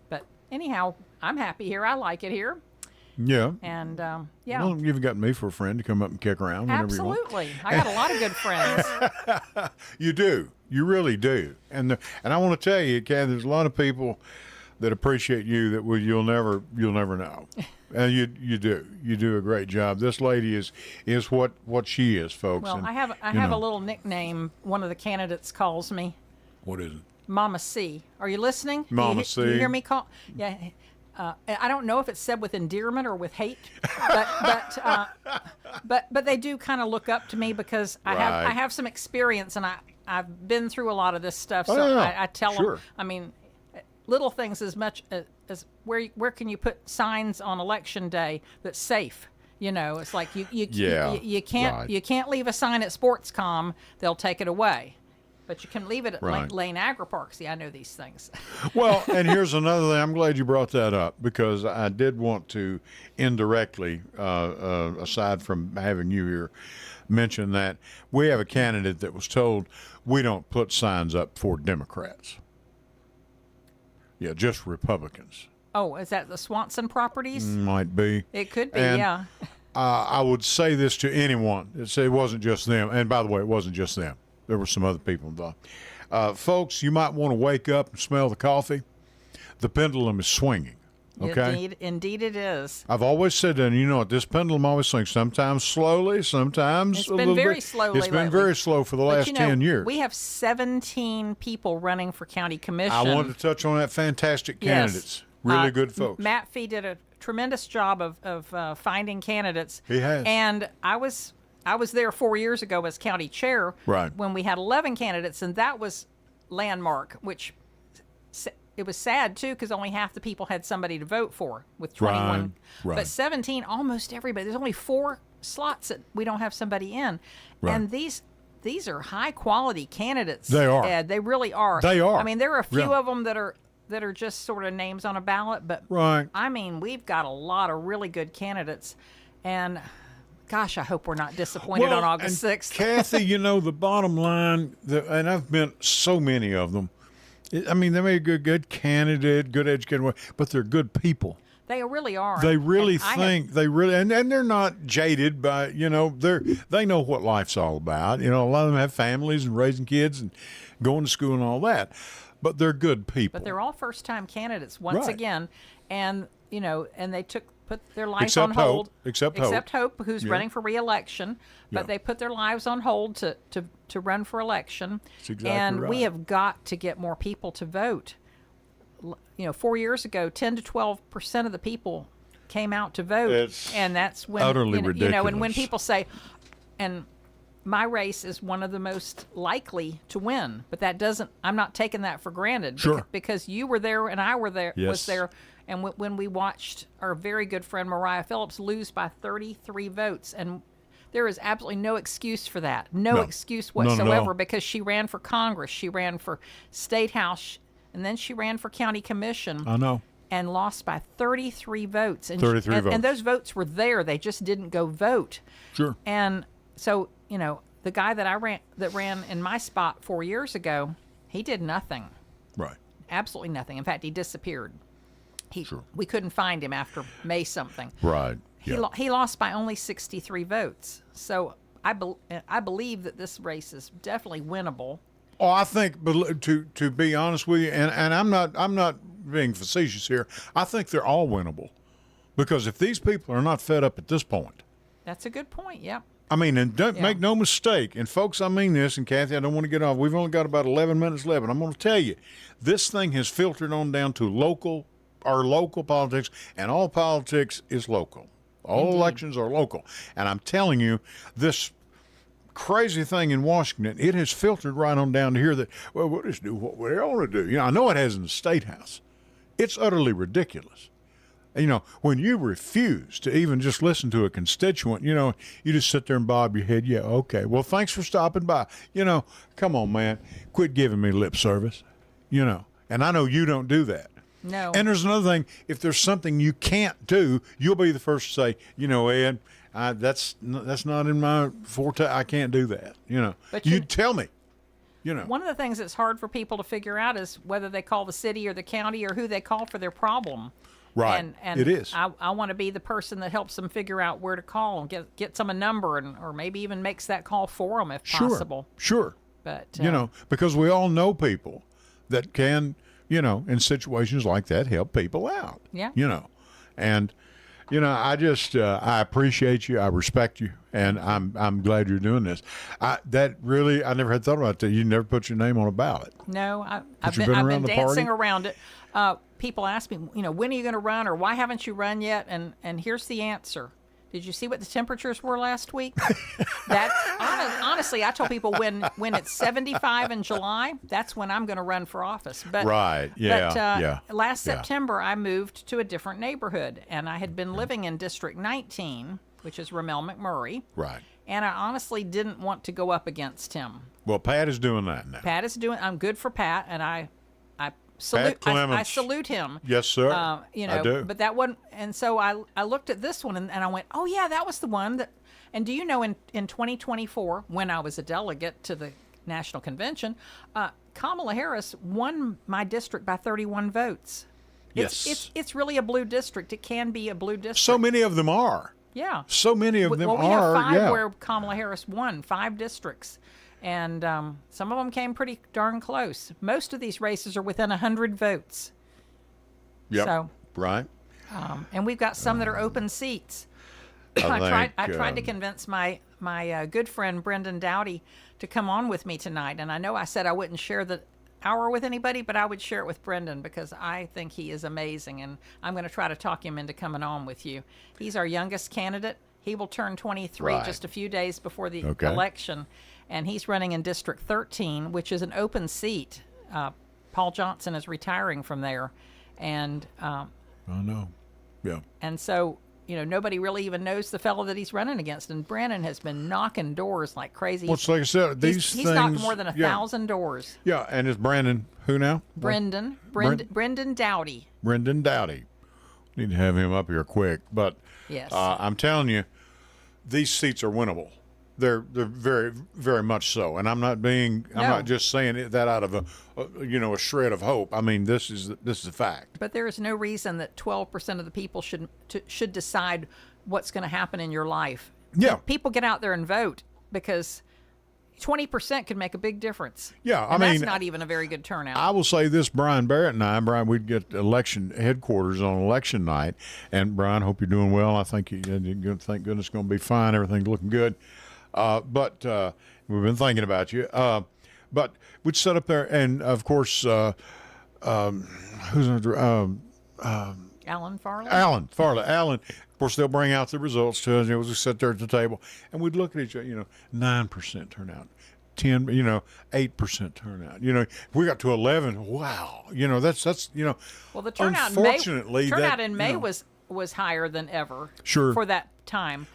but anyhow, I'm happy here. I like it here. Yeah. And yeah. Well, you've got me for a friend to come up and kick around whenever you want. Absolutely. I got a lot of good friends. You do. You really do. And I want to tell you, Kathy, there's a lot of people that appreciate you that you'll never know. And you do. You do a great job. This lady is what she is, folks. Well, and, I have a little nickname one of the candidates calls me. What is it? Mama C. Are you listening? Mama Do you C. hear me call? Yeah. I don't know if it's said with endearment or with hate, but they do kind of look up to me because I Right. have some experience and I've been through a lot of this stuff. So Oh, yeah. I tell Sure. them. I mean, little things as much as where can you put signs on election day that's safe? You know, it's like you can't right. you can't leave a sign at Sportscom; they'll take it away. But you can leave it at Right. Lane Agri Park. See, I know these things. Well, and here's another thing. I'm glad you brought that up because I did want to indirectly, aside from having you here, mention that we have a candidate that was told we don't put signs up for Democrats. Yeah, just Republicans. Oh, is that the Swanson Properties? Might be. It could be, And, yeah. I would say this to anyone. It wasn't just them. And by the way, it wasn't just them. There were some other people involved. Folks, you might want to wake up and smell the coffee. The pendulum is swinging. Okay? Indeed it is. I've always said that, and you know what, this pendulum always swings, sometimes slowly, sometimes It's a been little very bit. slowly It's been lately. very slow for the But last you know, 10 years. we have 17 people running for county commission. I wanted to touch on that. Fantastic Yes. candidates. Really good folks. Matt Fee did a tremendous job of finding candidates. He has. And I was there 4 years ago as county chair Right. when we had 11 candidates, and that was landmark, which it was sad, too, because only half the people had somebody to vote for with 21. Right. But 17, almost everybody. There's only 4 slots that we don't have somebody in. Right. And these are high-quality candidates. They are. Ed. They really are. They are. I mean, there are a few Yeah. of them that are just sort of names on a ballot, but Right. I mean, we've got a lot of really good candidates, and gosh, I hope we're not disappointed on August 6th. Kathy, you know, the bottom line, and I've met so many of them. I mean, they may be a good candidate, good educated, but they're good people. They really are. They really And I have- think and they're not jaded by, you know, they know what life's all about. You know, a lot of them have families and raising kids and going to school and all that, but they're good people. But they're all first-time candidates once Right. again, and you know, and they put their lives Except on hold. Hope. Except Hope. who's Yeah. running for re-election, but Yeah. they put their lives on hold to run for election. That's exactly and we right. have got to get more people to vote. You know, 4 years ago, 10 to 12% of the people came out to vote, It's and that's when utterly you know, and when ridiculous. people say, and my race is one of the most likely to win, but that doesn't. I'm not taking that for granted. Sure. Because you were there and I were there. Was Yes. there, and when we watched our very good friend Mariah Phillips lose by 33 votes, and there is absolutely no excuse for that. No excuse None at whatsoever, all. because she ran for Congress, she ran for State House, and then she ran for County Commission. I know. And lost by 33 votes. And 33 votes. And those votes were there. They just didn't go vote. Sure. And so, you know, the guy that ran in my spot 4 years ago, he did nothing. Right. Absolutely nothing. In fact, he disappeared. Sure. We couldn't find him after May something. Right. Yeah. He lost by only 63 votes. So I believe that this race is definitely winnable. Oh, I think, but to be honest with you, and I'm not being facetious here. I think they're all winnable, because if these people are not fed up at this point, That's a good point. Yep. I mean, and don't Yeah. make no mistake, and folks, I mean this, and Kathy, I don't want to get off. We've only got about 11 minutes left, and I'm going to tell you, this thing has filtered on down to our local politics, and all politics is local. All elections are local, and I'm telling you, this crazy thing in Washington, it has filtered right on down to here that, well, we'll just do what we want to do. You know, I know it has in the State House. It's utterly ridiculous. When you refuse to even just listen to a constituent, you just sit there and bob your head. Yeah, okay. Well, thanks for stopping by. Come on, man. Quit giving me lip service, And I know you don't do that. No. And there's another thing. If there's something you can't do, you'll be the first to say, Ed, that's not in my forte. I can't do that. But you tell me. One of the things that's hard for people to figure out is whether they call the city or the county or who they call for their problem. Right. And it is. I want to be the person that helps them figure out where to call and get them a number or maybe even makes that call for them if possible. Sure. But because we all know people that can, in situations like that, help people out. Yeah. And I just I appreciate you, I respect you, and I'm glad you're doing this. I never had thought about that. You never put your name on a ballot. No, I've been dancing around it. People ask me, when are you going to run, or why haven't you run yet? And here's the answer. Did you see what the temperatures were last week? Honestly, I told people when it's 75 in July, that's when I'm going to run for office. But right, yeah, but last September, I moved to a different neighborhood, and I had been living in District 19, which is Ramel McMurray. Right. And I honestly didn't want to go up against him. Well, Pat is doing that now. I'm good for Pat, and I salute him. Yes, sir. I do. But that one, and so I looked at this one and I went, oh yeah, that was the one that. And do you know in 2024, when I was a delegate to the national convention, Kamala Harris won my district by 31 votes. It's really a blue district. It can be a blue district. So many of them are. Yeah. So many of them are. We have 5 where Kamala Harris won 5 districts. And some of them came pretty darn close. Most of these races are within 100 votes. Yep. So, right. And we've got some that are open seats. I tried to convince my good friend Brendan Dowdy to come on with me tonight. And I know I said I wouldn't share the hour with anybody, but I would share it with Brendan because I think he is amazing. And I'm going to try to talk him into coming on with you. He's our youngest candidate. He will turn 23 just a few days before the election. And he's running in District 13, which is an open seat. Paul Johnson is retiring from there. And I know. Yeah. And so, nobody really even knows the fellow that he's running against. And Brandon has been knocking doors like crazy. Well, like I said, he's knocked more than 1,000 doors. Yeah, and it's Brandon who now? Brendan Dowdy. Brendan Dowdy. Need to have him up here quick. But yes. I'm telling you, these seats are winnable. They're very, very much so, and I'm not just saying that out of a shred of hope. I mean, this is a fact. But there is no reason that 12% of the people should decide what's going to happen in your life. Yeah, people get out there and vote because 20% could make a big difference. Yeah, I mean, that's not even a very good turnout. I will say this: Brian Barrett and Brian, we'd get election headquarters on election night, and Brian, hope you're doing well. I think thank goodness, going to be fine. Everything's looking good. But we've been thinking about you. But we'd sit up there, and of course, who's Alan Farley. Alan. Of course, they'll bring out the results to us. We sit there at the table, and we'd look at each other. 9% turnout, 8% turnout. If we got to 11, wow. That's. Well, the turnout in May was higher than ever. Sure. For that time.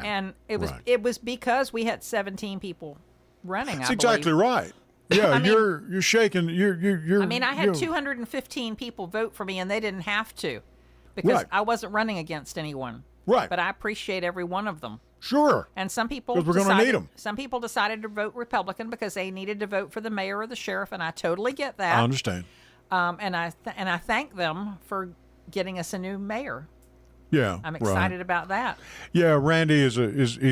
And it was because we had 17 people running. That's exactly right. Yeah, you're shaking. You're. I had 215 people vote for me, and they didn't have to, because I wasn't running against anyone. Right. But I appreciate every one of them. Sure. And some people because we're going to need them. Some people decided to vote Republican because they needed to vote for the mayor or the sheriff, and I totally get that. I understand. And I thank them for getting us a new mayor. Yeah, I'm excited about that. Yeah, Randy is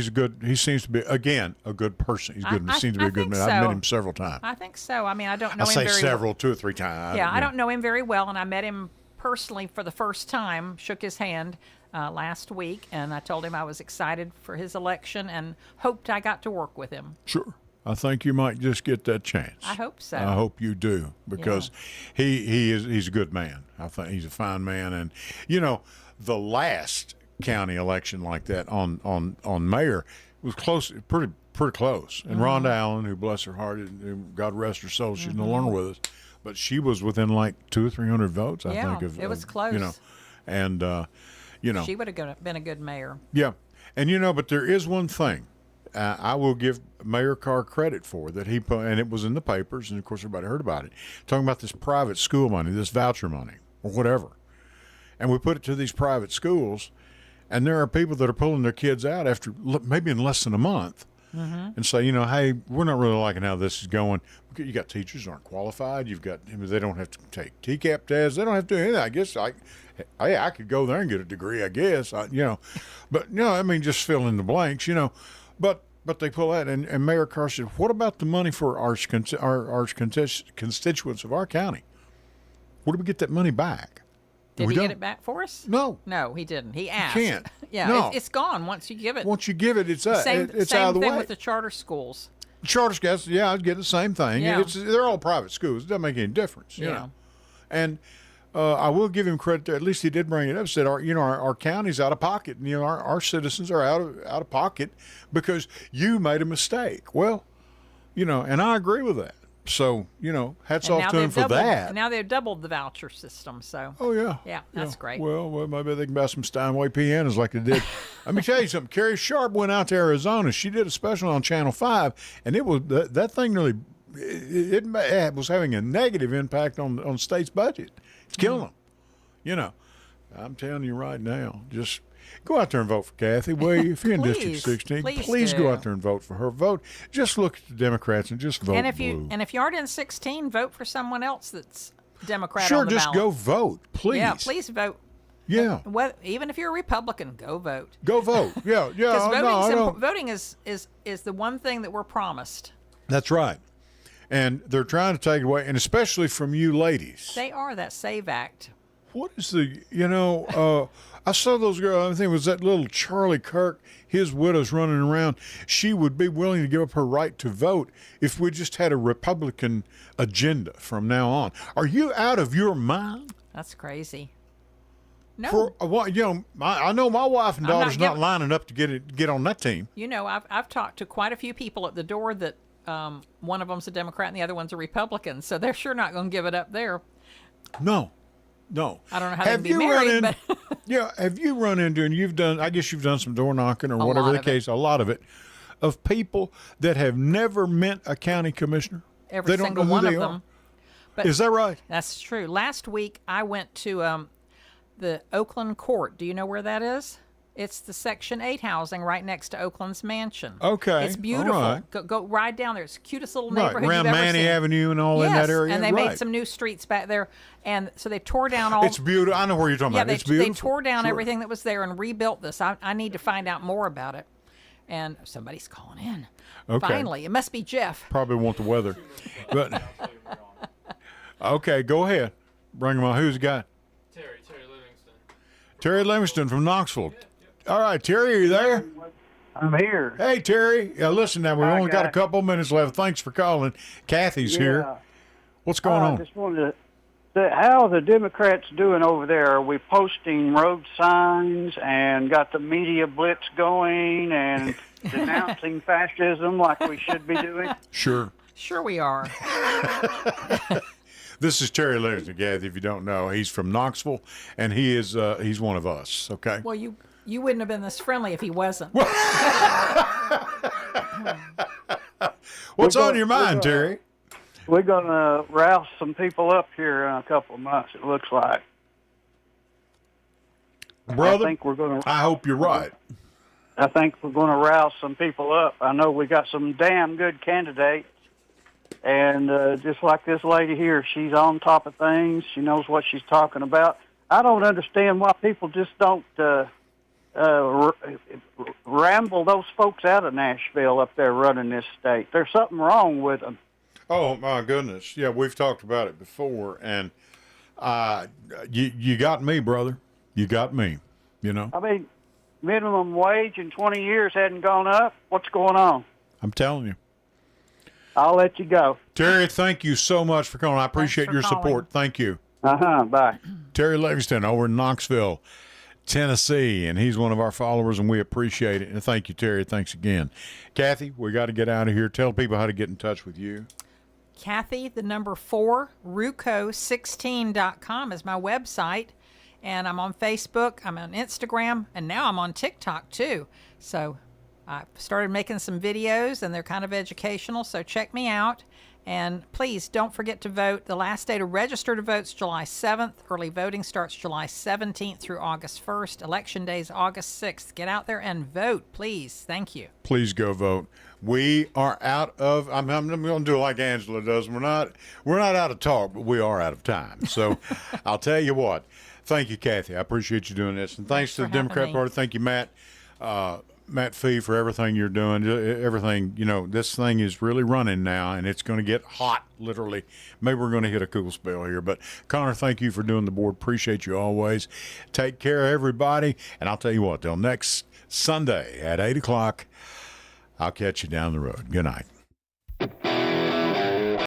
good. He seems to be a good person. He's good. He seems to be a good man. So. I've met him several times. I think so. I don't know him very very well. 2 or 3 times. Yeah, I don't know him very well, and I met him personally for the first time. Shook his hand last week, and I told him I was excited for his election and hoped I got to work with him. Sure. I think you might just get that chance. I hope so. I hope you do, because he's a good man. I think he's a fine man, and the last county election like that on mayor was close, pretty close. And Rhonda Allen, who bless her heart, God rest her soul, she's no longer with us, but she was within like 200 or 300 votes. I think it was close. And, you know. She would have been a good mayor. Yeah. And, you know, but there is one thing I will give Mayor Carr credit for that he put, and it was in the papers, and, of course, everybody heard about it, talking about this private school money, this voucher money, or whatever. And we put it to these private schools, and there are people that are pulling their kids out after maybe in less than a month and say, you know, hey, we're not really liking how this is going. You got teachers who aren't qualified. You've got, they don't have to take TCAP tests. They don't have to do anything. I guess I could go there and get a degree, I guess, you know. But, you know, I mean, just fill in the blanks, you know. But they pull that. And Mayor Carr said, what about the money for our constituents of our county? Where do we get that money back? Did he get it back for us? No. No, he didn't. He asked. You can't. Yeah, no. It's gone once you give it. Once you give it, it's out of the way. Same thing with the charter schools. Charter schools, yeah, I'd get the same thing. Yeah. They're all private schools. It doesn't make any difference, you know. And I will give him credit there. At least he did bring it up. Said, our county's out of pocket. And, you know, our citizens are out of pocket because you made a mistake. Well, you know, and I agree with that. So, you know, hats off to him for that. And now they've doubled the voucher system. So. Oh, yeah. Yeah, that's great. Well, maybe they can buy some Steinway pianos like they did. Let me tell you something. Carrie Sharp went out to Arizona. She did a special on Channel 5, and it was that thing really it was having a negative impact on the state's budget. It's killing them. You know, I'm telling you right now, just go out there and vote for Kathy, will you? If you're in District 16, please go out there and vote for her. Vote. Just look at the Democrats and just vote blue. And if you aren't in 16, vote for someone else that's Democrat sure, on the just ballot. go vote, please. Yeah, please vote. Yeah. Even if you're a Republican, go vote. Go vote. Yeah, yeah. Because voting is the one thing that we're promised. That's right. And they're trying to take it away, and especially from you ladies. They are that SAVE Act. What is I saw those girls, I think it was that little Charlie Kirk, his widow's running around. She would be willing to give up her right to vote if we just had a Republican agenda from now on. Are you out of your mind? That's crazy. No. I know my wife and daughter's not lining up to get on that team. You know, I've talked to quite a few people at the door that one of them's a Democrat and the other one's a Republican, so they're sure not going to give it up there. No. I don't know how they can be married, but yeah, have you run into, and I guess you've done some door knocking or whatever the case, a lot of it, of people that have never met a county commissioner? Every single one of them. But is that right? That's true. Last week I went to the Oakland Court. Do you know where that is? It's the Section 8 housing right next to Oakland's mansion. Okay. It's beautiful. All right. Go ride down there. It's the cutest little neighborhood around you've ever Manny seen. Avenue and all in that area. And they made some new streets back there. And so they tore down all... It's beautiful. I know where you're talking about. It's beautiful. They tore down everything that was there and rebuilt this. I need to find out more about it. And somebody's calling in. Okay. Finally. It must be Jeff. Probably want the weather. But okay, go ahead. Bring him on. Who's the guy? Terry Livingston. Terry Livingston from Knoxville. All right, Terry, are you there? I'm here. Hey, Terry. Listen, now we've only got a couple minutes left. Thanks for calling. Kathy's here. What's going on? I just wanted to how are the Democrats doing over there? Are we posting road signs and got the media blitz going and denouncing fascism like we should be doing? Sure we are. This is Terry Livingston, Kathy, if you don't know. He's from Knoxville, and he's one of us, okay? Well, you wouldn't have been this friendly if he wasn't. What's on your mind, Terry? We're going to rouse some people up here in a couple of months, it looks like. Brother, I hope you're right. I think we're going to rouse some people up. I know we got some damn good candidates. And just like this lady here, she's on top of things. She knows what she's talking about. I don't understand why people just don't ramble those folks out of Nashville up there running this state. There's something wrong with them. Oh, my goodness. Yeah, we've talked about it before. And you got me, brother. You got me, you know. I mean, minimum wage in 20 years hadn't gone up. What's going on? I'm telling you. I'll let you go. Terry, thank you so much for calling. I appreciate your support. Thank you. Bye. Terry Livingston over in Knoxville, Tennessee, and he's one of our followers, and we appreciate it. And thank you, Terry. Thanks again. Kathy, we got to get out of here. Tell people how to get in touch with you. Kathy, the number 4, Ruco16.com is my website. And I'm on Facebook, I'm on Instagram, and now I'm on TikTok too. So I started making some videos, and they're kind of educational, so check me out. And please don't forget to vote. The last day to register to vote is July 7th. Early voting starts July 17th through August 1st. Election day is August 6th. Get out there and vote, please. Thank you. Please go vote. We are out of. I'm going to do like Angela does. We're not out of talk, but we are out of time. So I'll tell you what. Thank you, Kathy. I appreciate you doing this, and thanks to the Democrat Party. Thank you, Matt. Matt Fee, for everything you're doing. Everything, this thing is really running now, and it's going to get hot, literally. Maybe we're going to hit a cool spell here. But, Connor, thank you for doing the board. Appreciate you always. Take care, everybody. And I'll tell you what, till next Sunday at 8 o'clock, I'll catch you down the road. Good night.